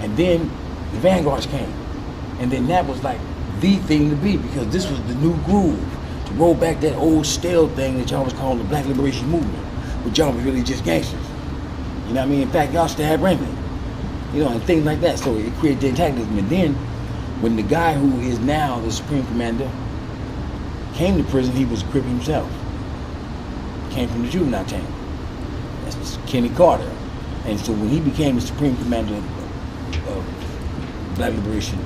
And then the vanguards came. And then that was like the thing to be, because this was the new groove. To roll back that old stale thing that y'all was calling the Black Liberation Movement, but y'all was really just gangsters. You know what I mean? In fact, y'all still had Raymond. You know, and things like that. So it created the antagonism. And then when the guy who is now the Supreme Commander came to prison, he was a Crip himself. Came from the juvenile team. That's Kenny Carter. And so when he became the Supreme Commander of Black Liberation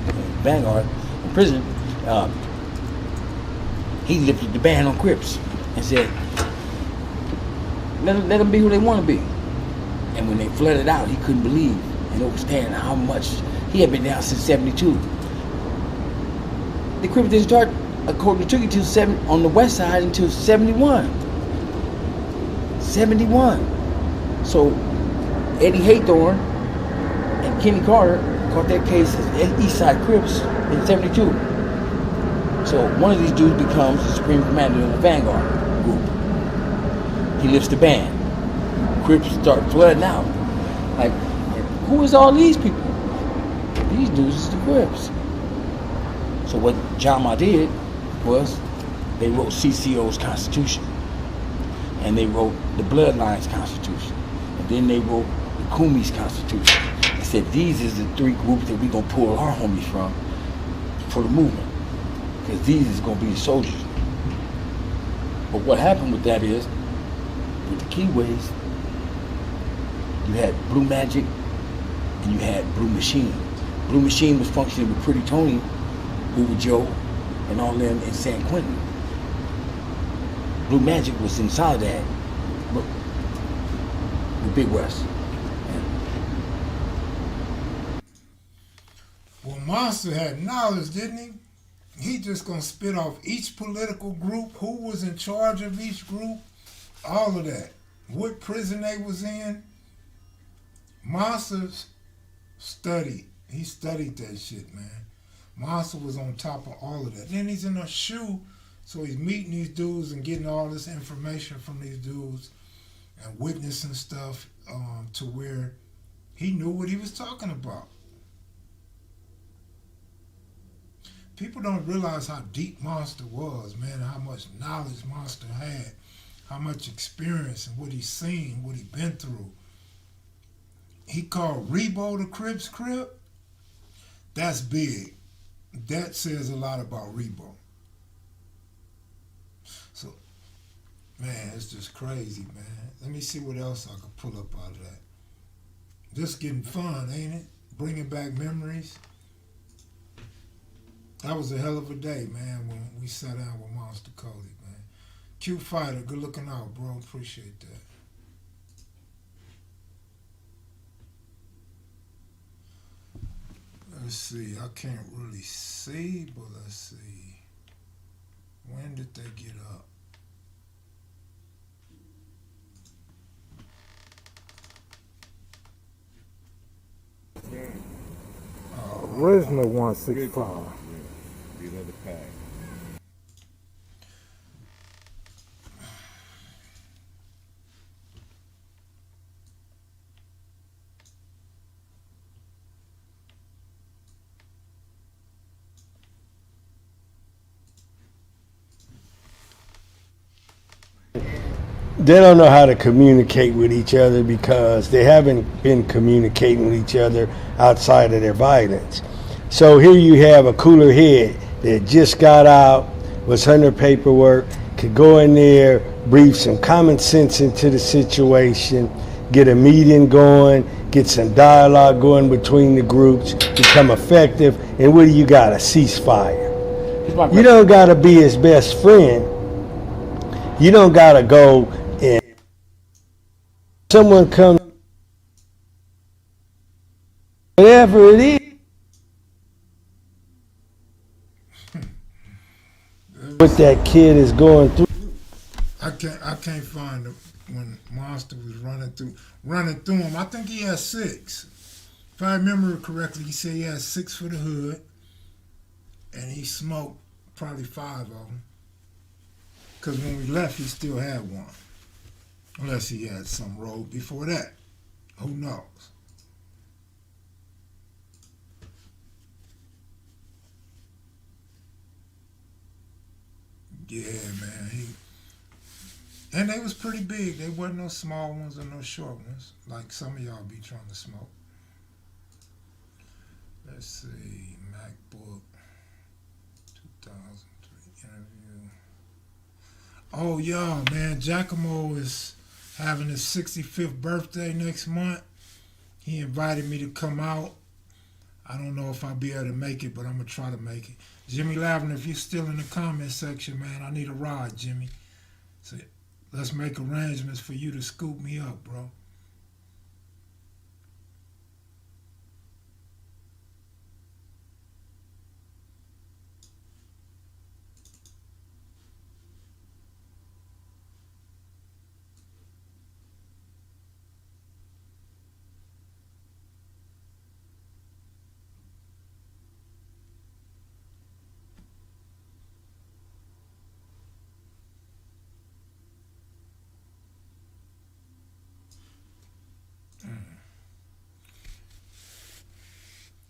Vanguard in prison, he lifted the ban on Crips and said, let them be who they want to be. And when they flooded out, he couldn't believe and understand how much he had been down since '72. The Crips didn't start, according to Tookie, on the west side until '71. So Eddie Haythorne and Kenny Carter caught their case as East Side Crips in '72. So one of these dudes becomes the Supreme Commander of the Vanguard group. He lifts the ban. Crips start flooding out. Like, who is all these people? These dudes is the Crips. So what Jama did was they wrote CCO's Constitution. And they wrote the Bloodlines Constitution. And then they wrote the Kumi's Constitution. They said these is the three groups that we're going to pull our homies from for the movement. Because these is going to be the soldiers. But what happened with that is, with the Keyways, you had Blue Magic and you had Blue Machine. Blue Machine was functioning with Pretty Tony, Hoover Joe, and all them in San Quentin. Blue Magic was in Soledad, but the Big West. Well, Monster had knowledge, didn't he? He just gonna spit off each political group, who was in charge of each group, all of that. What prison they was in. Monster studied. He studied that shit, man. Monster was on top of all of that. Then he's in a shoe, so he's meeting these dudes and getting all this information from these dudes and witnessing stuff to where he knew what he was talking about. People don't realize how deep Monster was, man, how much knowledge Monster had, how much experience and what he's seen, what he's been through. He called Rebo the Crips Crip. That's big. That says a lot about Rebo. So, man, it's just crazy, man. Let me see what else I could pull up out of that. Just getting fun, ain't it? Bringing back memories. That was a hell of a day, man, when we sat down with Monster Kody, man. Cute fighter, good looking out, bro. Appreciate that. Let's see, I can't really see, but let's see. When did they get up? Original 165. These are the pack. They don't know how to communicate with each other because they haven't been communicating with each other outside of their violence. So here you have a cooler head that just got out, was under paperwork, could go in there, breathe some common sense into the situation, get a meeting going, get some dialogue going between the groups, become effective, and what do you got? A ceasefire. You don't got to be his best friend. You don't got to go and someone comes, whatever it is, what that kid is going through. I can't find it when Monster was running through him. I think he had 6. If I remember correctly, he said he had 6 for the hood, and he smoked probably 5 of them. Because when we left, he still had 1. Unless he had some road before that. Who knows? Yeah, man. And they was pretty big. They wasn't no small ones or no short ones, like some of y'all be trying to smoke. Let's see, MacBook, 2003 interview. Oh, y'all, man, Giacomo is having his 65th birthday next month. He invited me to come out. I don't know if I'll be able to make it, but I'm going to try to make it. Jimmy Lavender, if you're still in the comment section, man, I need a ride, Jimmy. So let's make arrangements for you to scoop me up, bro.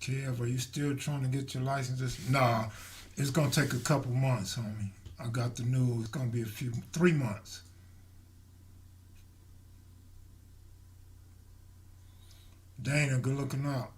Kev, are you still trying to get your licenses? Nah, it's gonna take a couple months, homie. I got the news. It's gonna be 3 months. Dana, good looking out.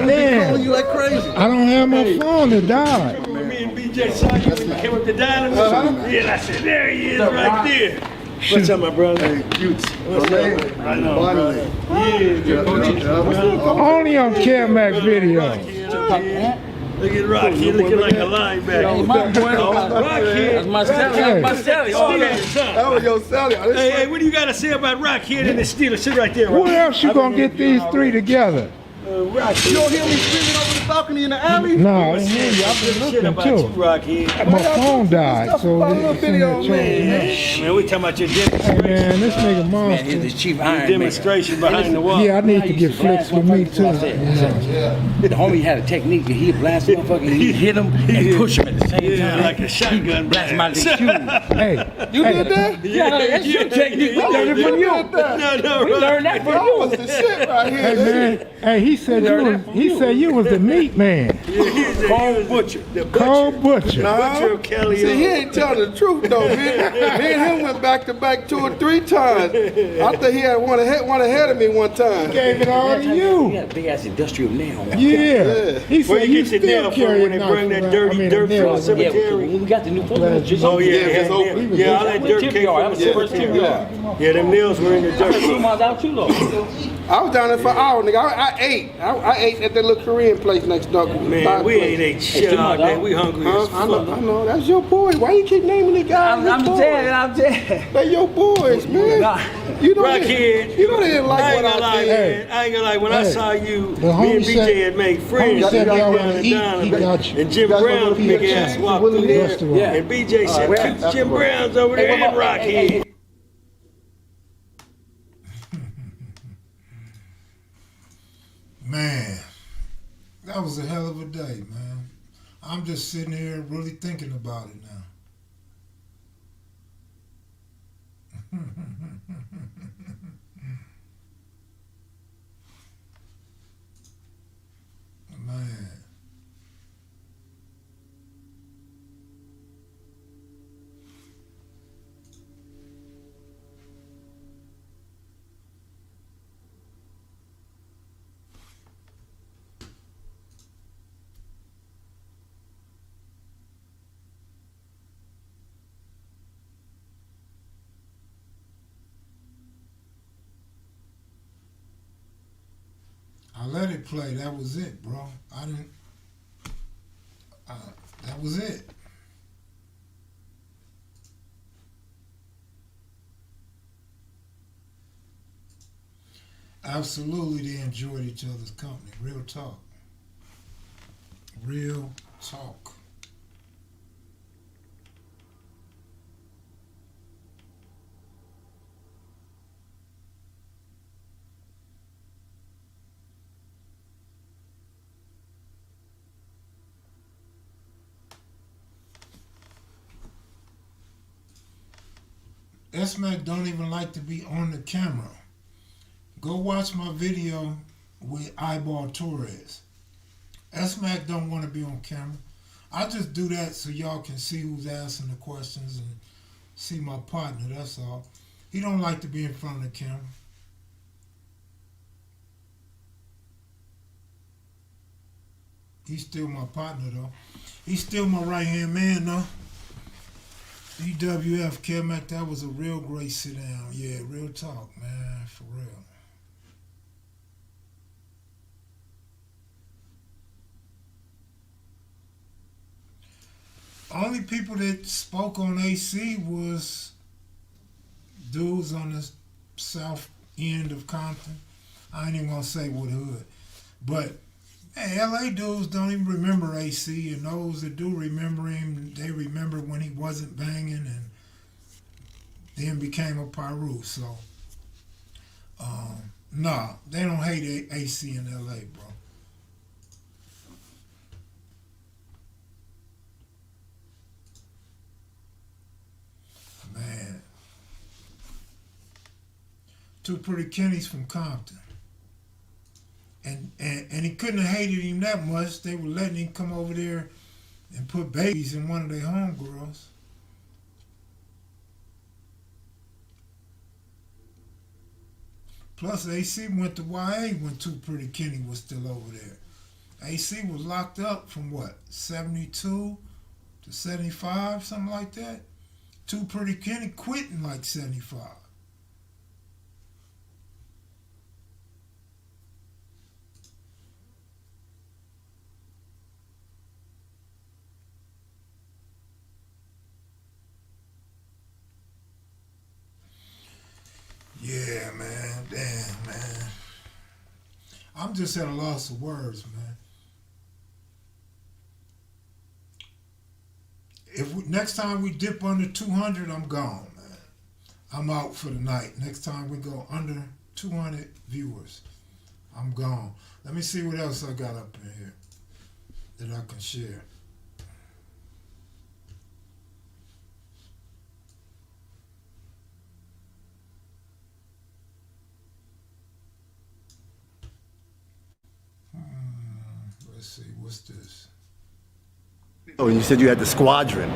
Man, You like crazy. I don't have my phone. It died. Me and BJ saw you when you came up the dining room. Yeah, and I said, there he is right there. What's up, my brother? Hey, cute. What's up? Right on, brother. Yeah, Only on Kev Mac videos. Look at Rockhead looking like a linebacker. My boy, Rockhead. that's my Sally. That's my Sally. That was your Sally. Hey, what do you got to say about Rockhead and the Steelers? Sit right there. Who else you gonna get these 3 together? Rockhead. You don't hear me screaming over the balcony in the alley? No, I didn't hear you. I've been Shit looking about you, too. Rockhead. My phone died, so it's in there charging up. Man, we talking about your Hey man, this nigga He's Monster. the chief iron maker. demonstration behind the wall. Yeah, I need to get flicks with me too. The homie had a technique that he'd blast motherfucker, he'd hit him and push him at the same Yeah, time. like a shotgun Blast him out blast. the shoes. Hey, You did that? Yeah, that's your technique. We learned it from you. No, We learned that from you. hey man, hey, he said you was the meat man. He's the cold butcher. The butcher. Cold butcher. Butcher of Kelly. See, he ain't telling the truth though, man. Me and him went back to back 2 or 3 times. I think he had one ahead of me one time. Gave it all to He you. had a big ass industrial nail on. Yeah. He Where said you you get your still nail from when carrying they knife bring that around. dirty I mean, dirt a from nail. the cemetery? Yeah, when we got the new football, just Oh yeah, it's yeah, open. yeah. All that dirt came from the first tip cemetery. yard. Yeah, them nails were in the dirt. 2 miles out too low. I was down there for hours, nigga. I ate. I ate at that little Korean place next door. Man, we ain't ate shit all day. We hungry as I know, fuck. I know. That's your boy. Why you keep naming the guys? I'm telling. They your boys, man. You know Rockhead. You know they didn't like what I did. Man. I ain't gonna lie. When I Hey. saw you, The me homie and BJ said- had made friends. homie said Big y'all Brown wanna and eat, Donovan. he got you. And Jim Y'all Brown, gonna big eat ass, at walked Willie through there. Restaurant. Yeah. And BJ said, where? Jim Brown's over there in Rockhead. Man, that was a hell of a day, man. I'm just sitting here really thinking about it now. Man. credit play. That was it, bro. I didn't. That was it. Absolutely, they enjoyed each other's company. Real talk. Real talk. S-Mac don't even like to be on the camera. Go watch my video with Eyeball Torres. S-Mac don't want to be on camera. I just do that so y'all can see who's asking the questions and see my partner, that's all. He don't like to be in front of the camera. He's still my partner though. He's still my right-hand man though. DWF, Kev Mac, that was a real great sit down. Yeah, real talk, man, for real. Only people that spoke on AC was dudes on the south end of Compton. I ain't even gonna say what hood. But hey, LA dudes don't even remember AC, and those that do remember him, they remember when he wasn't banging and then became a Pyru. So, nah, they don't hate AC in LA, bro. Man. Two Pretty Kennys from Compton. And he couldn't have hated him that much. They were letting him come over there and put babies in one of their homegirls. Plus, AC went to YA when Two Pretty Kenny was still over there. AC was locked up from what, 72 to 75, something like that? Two Pretty Kenny quit in like 75. Yeah, man. Damn, man. I'm just at a loss of words, man. Next time we dip under 200, I'm gone, man. I'm out for the night. Next time we go under 200 viewers, I'm gone. Let me see what else I got up in here that I can share. Let's see, what's this? Oh, you said you had the squadron.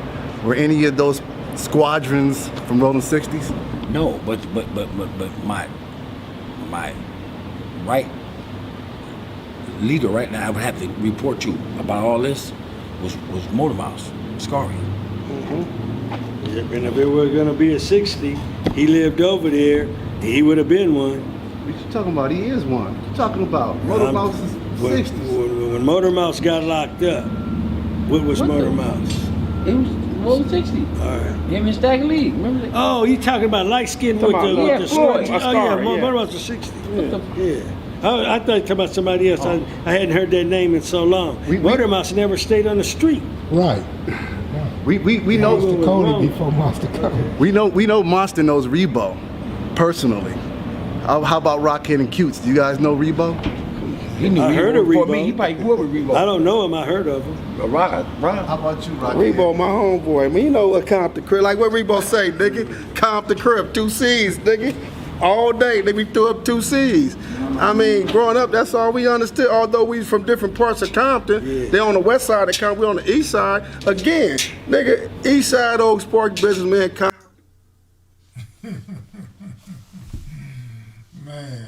Were any of those squadrons from Rolling 60s? No, but my right leader right now I would have to report to about all this was Motor Mouse, Scary. Mm-hmm. And if it was gonna be a 60, he lived over there, he would have been one. What you talking about? He is one. What you talking about? Motor Mouse is 60s. When Motor Mouse got locked up, what was Motor Mouse? It was Roll 60. All right. Him and Stack Lee, remember that? Oh, you talking about light skin with the Floyd. short? Oh yeah, Motor Mouse was 60. Yeah. I thought you were talking about somebody else. I hadn't heard that name in so long. Motor Mouse never stayed on the street. Right. We know Monster Kody before Monster Kody. We know Monster knows Rebo personally. How about Rockhead and Cutes? Do you guys know Rebo? I heard of Rebo. Me, he probably grew up with Rebo. I don't know him. I heard of him. Rock. How about you, Rockhead? Rebo, my homeboy. I mean, you know what Compton Crip, like what Rebo say, nigga? Compton Crip, 2 C's, nigga. All day, they be threw up 2 C's. I mean, growing up, that's all we understood. Although we from different parts of Compton, they on the west side of Compton, we on the east side. Again, nigga, east side Oaks Park businessman, Compton. Man.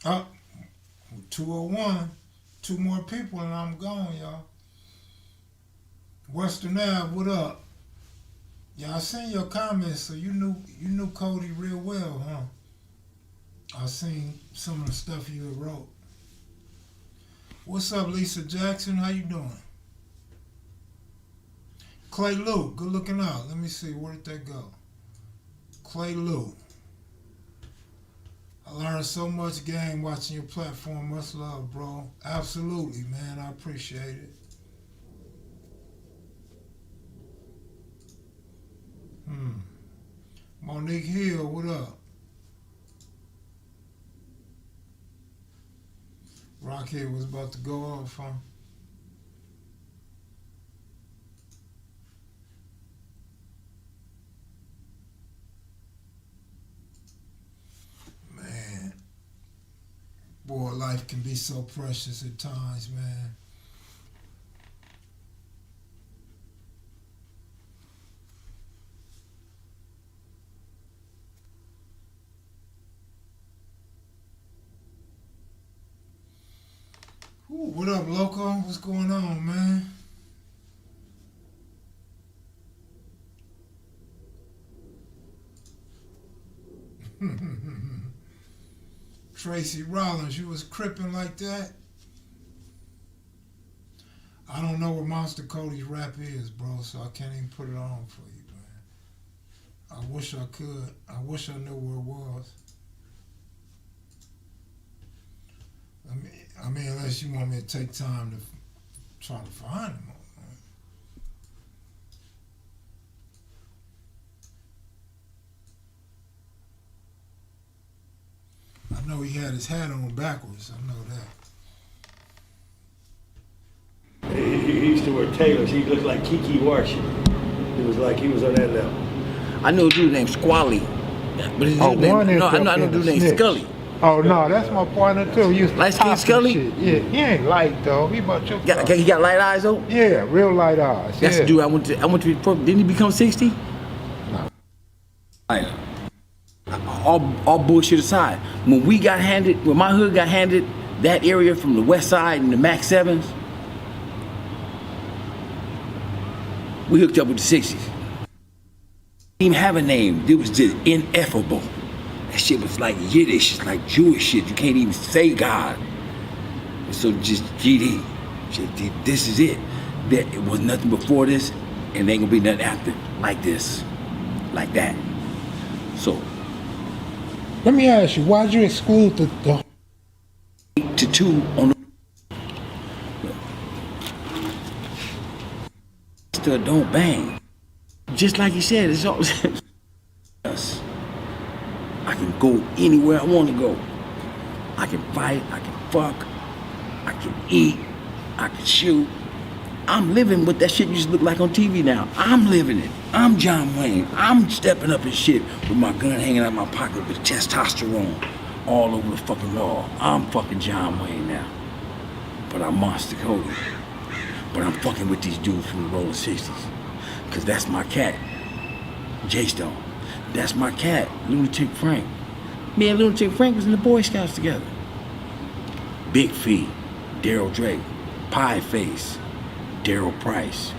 Oh, 201. 2 more people and I'm gone, y'all. Western Ave, what up? Yeah, I seen your comments, so you knew Kody real well, huh? I seen some of the stuff you had wrote. What's up, Lisa Jackson? How you doing? Clay Lou, good looking out. Let me see, where did that go? Clay Lou. I learned so much game watching your platform. Much love, bro. Absolutely, man. I appreciate it. Monique Hill, what up? Rockhead was about to go off, huh? Man. Boy, life can be so precious at times, man. Ooh, what up, Loco? What's going on, man? Tracy Rollins, you was cripping like that? I don't know where Monster Kody's rap is, bro, so I can't even put it on for you, man. I wish I could. I wish I knew where it was. I mean, unless you want me to take time to try to find him. I know he had his hat on backwards. I know that. He used to wear tailors. He looked like Kiki Warshi. It was like he was on that level. I know a dude named Squally. But his one name, is no, I know a up in dude the named snitch. Scully. Oh no, that's my partner too. He used to Light-skinned pop Scully? and shit. Yeah, he ain't light though. He about your He got light eyes though? Yeah, real light eyes. That's yeah. the dude I went to didn't he become 60? No. All bullshit aside, when my hood got handed that area from the west side and the Mac 7s, we hooked up with the 60s. Didn't even have a name. It was just ineffable. That shit was like Yiddish, it's like Jewish shit. You can't even say God. So just GD. This is it. It was nothing before this, and there ain't gonna be nothing after like this, like that. So Let me ask you, why'd you exclude the 8 to 2 on the still don't bang. Just like you said, it's all us. I can go anywhere I want to go. I can fight, I can fuck, I can eat, I can shoot. I'm living what that shit used to look like on TV now. I'm living it. I'm John Wayne. I'm stepping up and shit with my gun hanging out of my pocket with testosterone all over the fucking wall. I'm fucking John Wayne now. But I'm Monster Kody. But I'm fucking with these dudes from the Rolling 60s. Cause that's my cat. J-Stone. That's my cat, Lunatic Frank. Me and Lunatic Frank was in the Boy Scouts together. Big Fee, Daryl Drake, Pie Face, Daryl Price,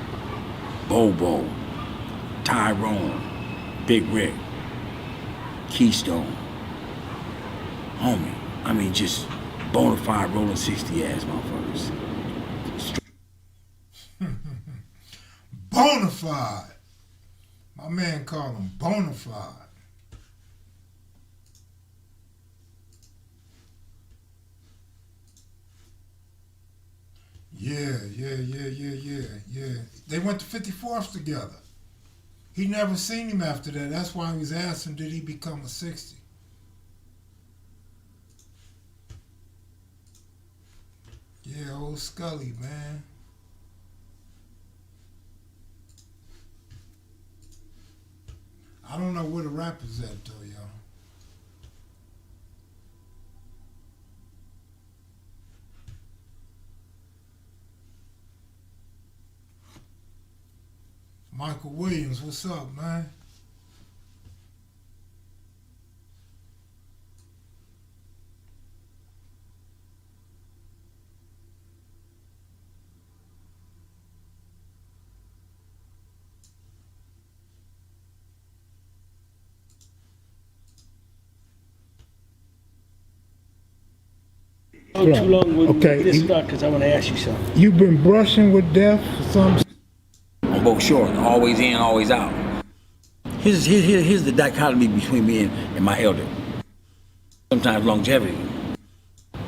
Bobo, Tyrone, Big Rick, Keystone. Homie, I mean just bona fide rolling 60 ass motherfuckers. bona fide? My man called them bona fide. Yeah. They went to 54th together. He never seen him after that. That's why he was asking, did he become a 60? Yeah, old Scully, man. I don't know where the rapper's at, though, y'all. Michael Williams, what's up, man? Go too long with Okay, this you- stuff because I want to ask you something. You've been brushing with death for some. On both shores, always in, always out. Here's the dichotomy between me and my elder. Sometimes longevity.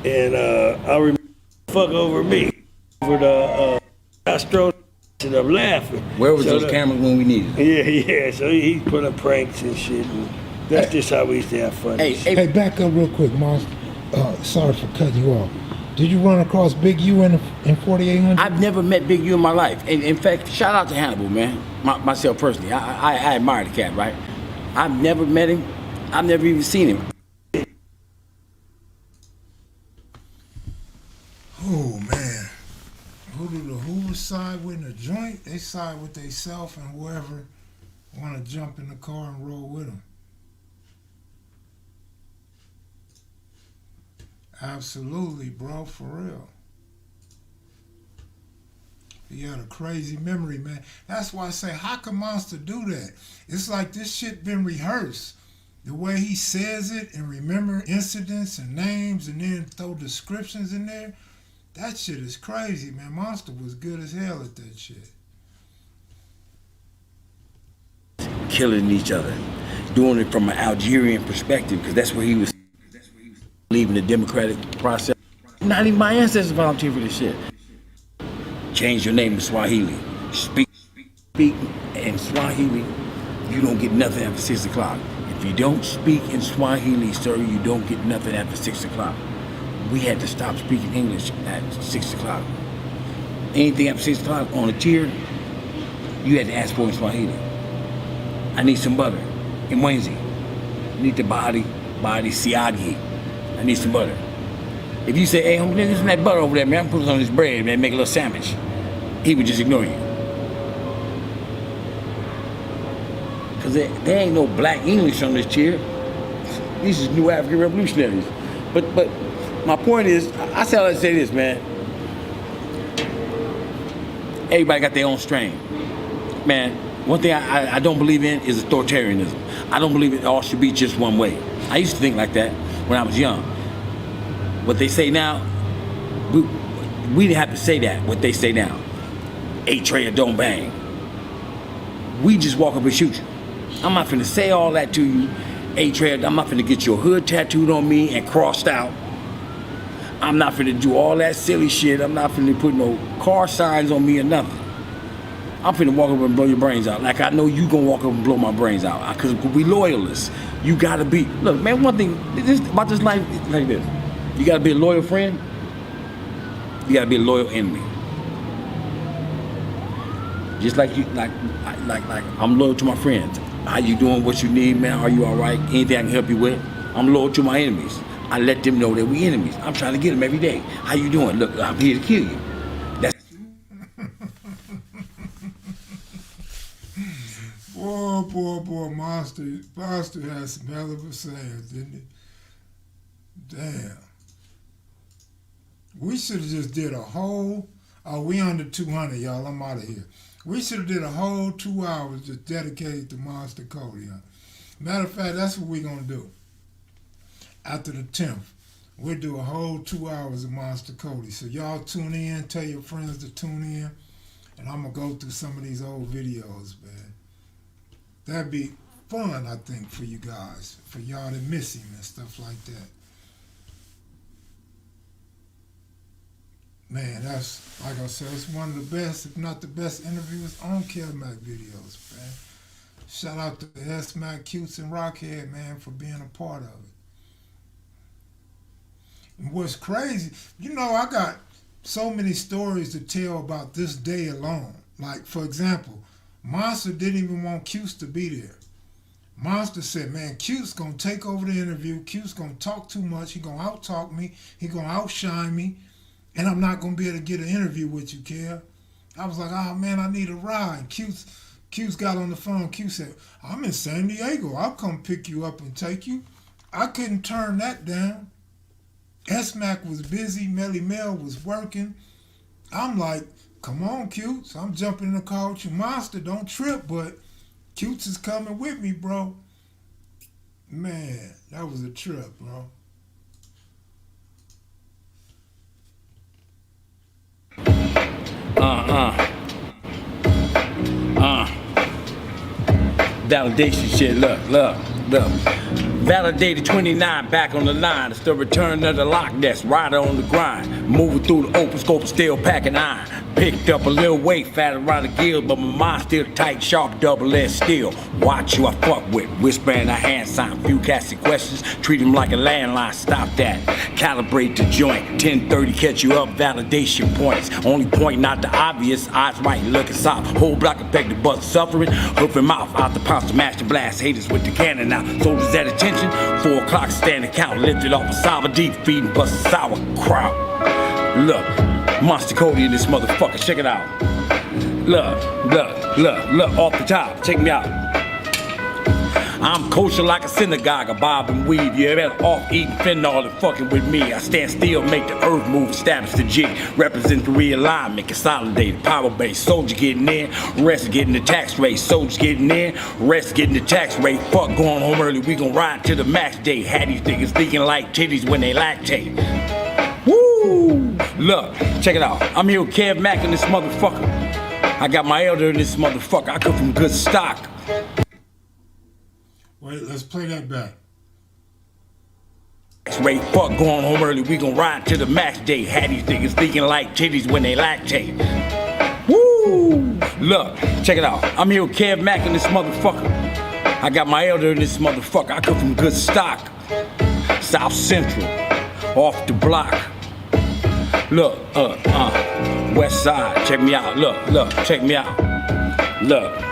And I remember fuck over me over the Astro, and I'm laughing. Where was So those cameras when we needed them? Yeah. So he put up pranks and shit. And that's just how we used to have fun. Hey, back up real quick, Monster. Sorry for cutting you off. Did you run across Big U in 4800? I've never met Big U in my life. In fact, shout out to Hannibal, man. Myself personally. I admire the cat, right? I've never met him. I've never even seen him. Oh, man. Who do the Hoovers side with in the joint? They side with theyself and whoever want to jump in the car and roll with them. Absolutely, bro, for real. He had a crazy memory, man. That's why I say, how can Monster do that? It's like this shit been rehearsed. The way he says it and remember incidents and names and then throw descriptions in there, that shit is crazy, man. Monster was good as hell at that shit. Killing each other. Doing it from an Algerian perspective, because that's where he was leaving the democratic process. Not even my ancestors volunteered for this shit. Change your name to Swahili. Speak in Swahili, you don't get nothing after 6 o'clock. If you don't speak in Swahili, sir, you don't get nothing after 6 o'clock. We had to stop speaking English at 6 o'clock. Anything after 6 o'clock on a tier, you had to ask for in Swahili. I need some butter. In Wenzi. I need the body siagi. I need some butter. If you say, hey, homie, there's some that butter over there, man, put it on this bread, man, make a little sandwich. He would just ignore you. Because there ain't no black English on this chair. These is new African revolutionaries. But my point is, I say this, man. Everybody got their own strain. Man, one thing I don't believe in is authoritarianism. I don't believe it all should be just one way. I used to think like that when I was young. What they say now, we didn't have to say that, what they say now. A tray or don't bang. We just walk up and shoot you. I'm not finna say all that to you. A tray, I'm not finna get your hood tattooed on me and crossed out. I'm not finna do all that silly shit. I'm not finna put no car signs on me or nothing. I'm finna walk up and blow your brains out. Like I know you gonna walk up and blow my brains out. Cause we loyalists. You gotta be, look man, one thing, about this life, like this. You gotta be a loyal friend. You gotta be a loyal enemy. Just like you, like I'm loyal to my friends. How you doing? What you need, man? Are you all right? Anything I can help you with? I'm loyal to my enemies. I let them know that we enemies. I'm trying to get them every day. How you doing? Look, I'm here to kill you. That's Boy, Monster had some hell of a sayings, didn't he? Damn. We should have just did a whole, we under 200, y'all, I'm out of here. We should have did a whole 2 hours just dedicated to Monster Kody. Huh? Matter of fact, that's what we're going to do. After the 10th, we'll do a whole 2 hours of Monster Kody. So y'all tune in, tell your friends to tune in, and I'm going to go through some of these old videos, man. That'd be fun, I think, for you guys, for y'all that miss him and stuff like that. Man, that's, like I said, it's one of the best, if not the best interviews on Kev Mac videos, man. Shout out to S Mac, Cutes, and Rockhead, man, for being a part of it. And what's crazy, you know, I got so many stories to tell about this day alone. Like, for example, Monster didn't even want Cutes to be there. Monster said, man, Cute's gonna take over the interview. Cute's gonna talk too much. He gonna out-talk me. He gonna outshine me. And I'm not gonna be able to get an interview with you, Kev. I was like, oh man, I need a ride. Cuse got on the phone. Q said, I'm in San Diego. I'll come pick you up and take you. I couldn't turn that down. S-Mac was busy. Melly Mel was working. I'm like, come on, Cutes. I'm jumping in the car with you. Monster, don't trip, but Cutes is coming with me, bro. Man, that was a trip, bro. Validation shit, look. Validated 29 back on the line. It's the return of the Loch Ness, rider on the grind. Moving through the open scope, still packing iron. Picked up a little weight, fat around the gills, but my mind still tight, sharp, double-edged steel. Watch who I fuck with, whispering a hand sign. Few casting questions, treat them like a landline. Stop that, calibrate the joint. 1030 catch you up, validation points. Only point not the obvious, eyes right, looking soft. Whole block affected, but suffering. Hoofing mouth out the pounce to match the blast. Haters with the cannon out, soldiers at attention. 4 o'clock standing count, lifted off a sour deep, feeding bust a sour crowd. Look. Monster Kody in this motherfucker, check it out. Look, off the top, check me out. I'm kosher like a synagogue, a bob and weave. You better off eating fentanyl and fucking with me. I stand still, make the earth move, establish the G. Represent the realignment, consolidated, power base. Soldier getting in, rest getting the tax rate. Soldiers getting in, rest getting the tax rate. Fuck going home early, we gon' ride to the max day. Had these niggas thinking like titties when they lactate. Woo! Look, check it out. I'm here with Kev Mac in this motherfucker. I got my elder in this motherfucker. I come from good stock. Wait, let's play that back. Rate, fuck going home early. We gon' ride to the max day. Had these niggas thinking like titties when they lactate. Woo! Look, check it out. I'm here with Kev Mac in this motherfucker. I got my elder in this motherfucker. I come from good stock. South Central, off the block. Look, West Side, check me out. Look, check me out. Look.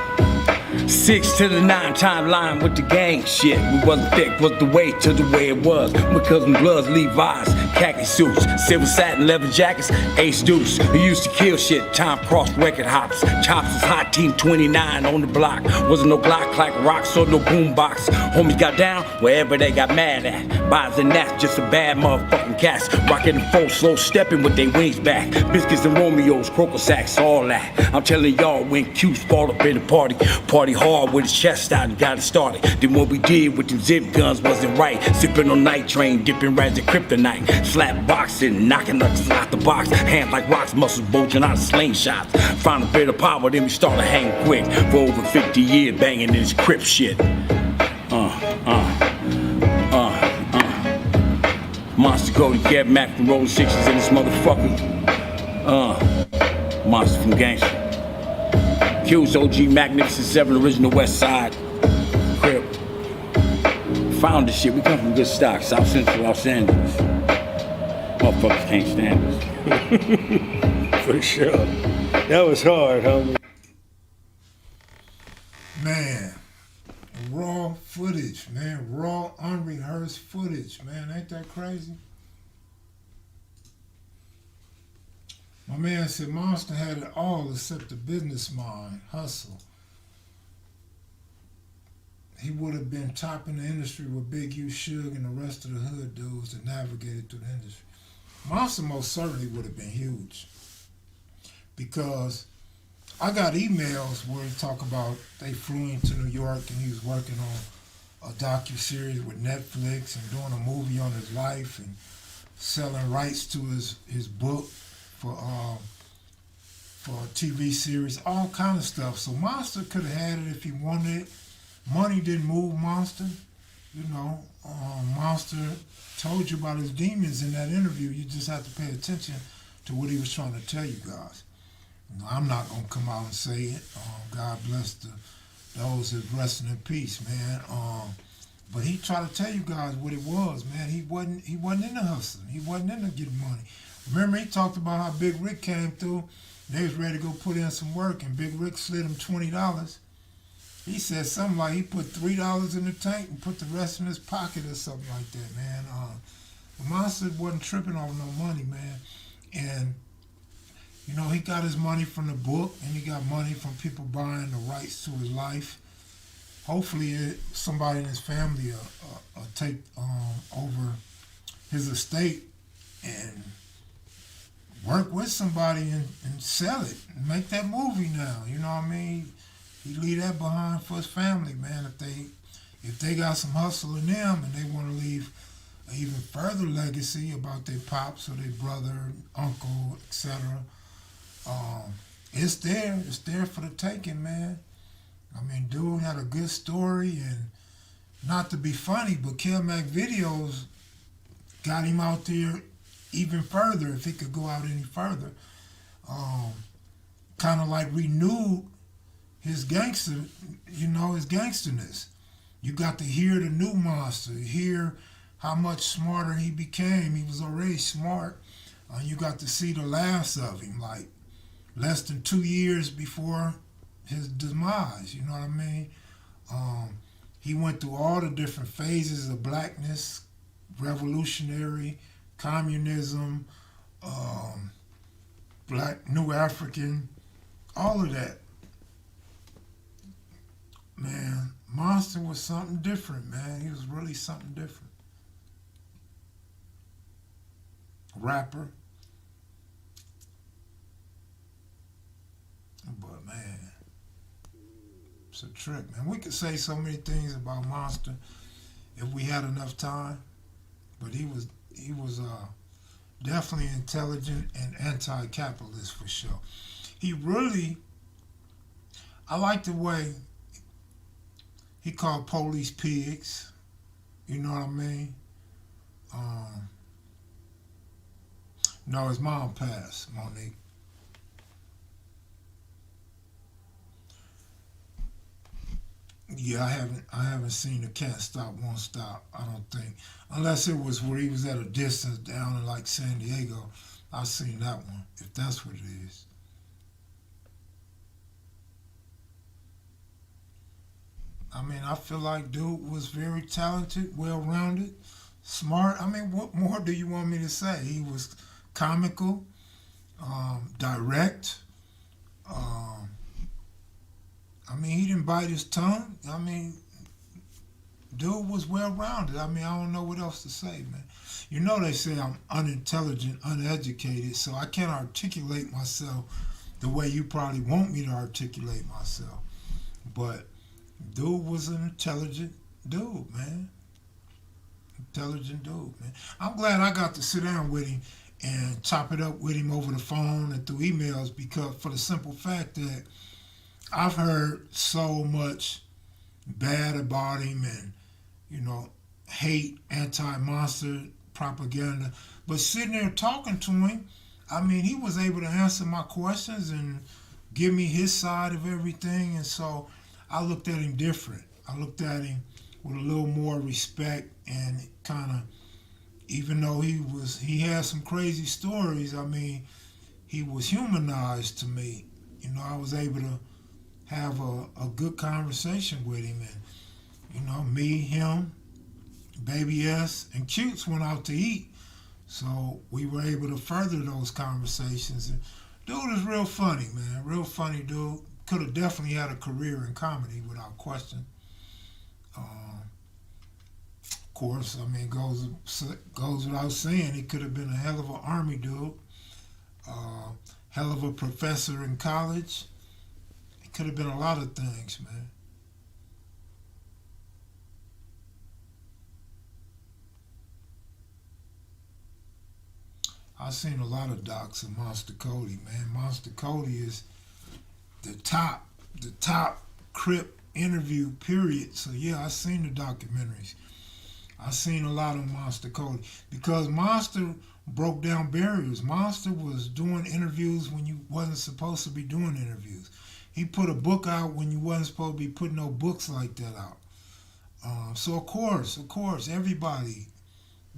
6 to the 9 timeline with the gang shit. We wasn't thick, was the way to the way it was. My cousin Bloods, Levi's, khaki suits, silver satin leather jackets, ace deuce. We used to kill shit, time cross record hops. Chops is hot, team 29 on the block. Wasn't no Glock, clack rocks, or no boombox. Homies got down wherever they got mad at. Buys and that's just a bad motherfucking cats. Rockin' the full slow stepping with their wings back. Biscuits and Romeos, croaker sacks, all that. I'm telling y'all when Q's fall up in the party hard with his chest out and got it started. Then what we did with them zip guns wasn't right. Sipping on night train, dipping rats of kryptonite. Slap boxing, knocking us out the box. Hands like rocks, muscles bulging out of slingshots. Found a bit of power, then we started hanging quick. For over 50 years, banging in this Crips shit. Monster Kody, Kev Mac from Rolling Sixes in this motherfucker. Monster from Gangsta. Q's OG Magnificent 7 original West Side. Crip. Found this shit. We come from good stock. South Central Los Angeles. Motherfuckers can't stand us. For sure. That was hard, homie. Man, raw footage, man. Raw, unrehearsed footage, man. Ain't that crazy? My man said Monster had it all except the business mind, hustle. He would have been top in the industry with Big U, Suge, and the rest of the hood dudes that navigated through the industry. Monster most certainly would have been huge. Because I got emails where he talk about they flew him to New York and he was working on a docuseries with Netflix and doing a movie on his life and selling rights to his book for a TV series, all kind of stuff. So Monster could have had it if he wanted it. Money didn't move Monster. You know, Monster told you about his demons in that interview. You just have to pay attention to what he was trying to tell you guys. You know, I'm not gonna come out and say it. God bless those that resting in peace, man. But he tried to tell you guys what it was, man. He wasn't into hustling. He wasn't into getting money. Remember, he talked about how Big Rick came through. They was ready to go put in some work, and Big Rick slid him $20. He said something like he put $3 in the tank and put the rest in his pocket or something like that, man. The Monster wasn't tripping on no money, man. And, you know, he got his money from the book, and he got money from people buying the rights to his life. Hopefully, somebody in his family will take over his estate and work with somebody and sell it and make that movie now. You know what I mean? He leave that behind for his family, man. If they got some hustle in them and they want to leave an even further legacy about their pops or their brother, uncle, etc., it's there. It's there for the taking, man. I mean, dude had a good story, and not to be funny, but Kev Mac videos got him out there even further, if he could go out any further. Kind of like renewed his gangster, his gangsterness. You got to hear the new Monster, hear how much smarter he became. He was already smart. You got to see the last of him, like less than 2 years before his demise, you know what I mean? He went through all the different phases of blackness, revolutionary, communism, black, new African, all of that. Man, Monster was something different, man. He was really something different. Rapper. But man, it's a trip, man. We could say so many things about Monster if we had enough time, but he was definitely intelligent and anti-capitalist for sure. He really, I like the way he called police pigs. You know what I mean? No, his mom passed, Monique. Yeah, I haven't seen the Can't Stop, Won't Stop, I don't think. Unless it was where he was at a distance down in like San Diego. I've seen that one, if that's what it is. I mean, I feel like dude was very talented, well-rounded, smart. I mean, what more do you want me to say? He was comical, direct. I mean, he didn't bite his tongue. I mean, dude was well-rounded. I mean, I don't know what else to say, man. You know they say I'm unintelligent, uneducated, so I can't articulate myself the way you probably want me to articulate myself. But dude was an intelligent dude, man. Intelligent dude, man. I'm glad I got to sit down with him and chop it up with him over the phone and through emails, because for the simple fact that I've heard so much bad about him and, hate, anti-Monster propaganda. But sitting there talking to him, I mean, he was able to answer my questions and give me his side of everything. And so I looked at him different. I looked at him with a little more respect, and kind of, even though he had some crazy stories, I mean, he was humanized to me. I was able to have a good conversation with him, and me, him, Baby S, and Cutes went out to eat, so we were able to further those conversations. And dude is real funny, man, real funny dude. Could have definitely had a career in comedy without question. Of course, I mean, goes without saying, he could have been a hell of an army dude, hell of a professor in college. Could have been a lot of things, man. I've seen a lot of docs of Monster Kody, man. Monster Kody is the top Crip interview, period. So yeah, I've seen the documentaries. I've seen a lot of Monster Kody, because Monster broke down barriers. Monster was doing interviews when you wasn't supposed to be doing interviews. He put a book out when you wasn't supposed to be putting no books like that out. So of course, everybody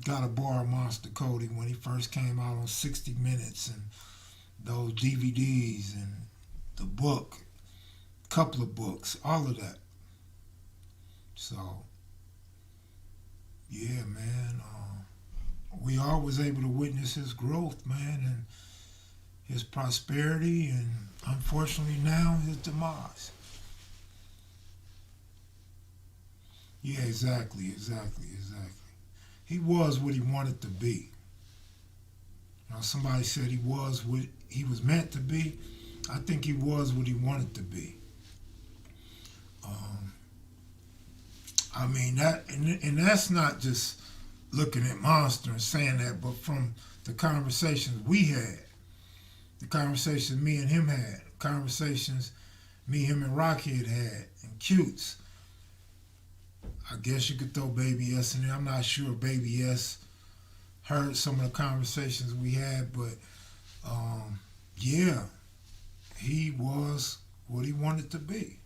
got to borrow Monster Kody when he first came out on 60 Minutes and those DVDs and the book, couple of books, all of that. So, yeah, man, we all was able to witness his growth, man, and his prosperity, and unfortunately now his demise. Yeah, exactly. He was what he wanted to be. Somebody said he was what he was meant to be. I think he was what he wanted to be. I mean, that, and that's not just looking at Monster and saying that, but from the conversations we had, the conversations me and him had, conversations me, him, and Rockhead had, and Cutes. I guess you could throw Baby S in there. I'm not sure if Baby S heard some of the conversations we had, but yeah, he was what he wanted to be.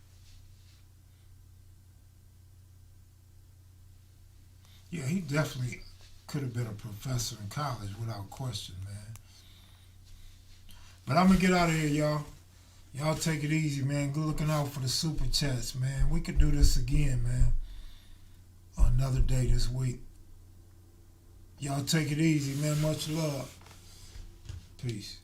Yeah, he definitely could have been a professor in college without question, man. But I'm gonna get out of here, y'all. Y'all take it easy, man. Good looking out for the super chats, man. We could do this again, man. Another day this week. Y'all take it easy, man. Much love. Peace.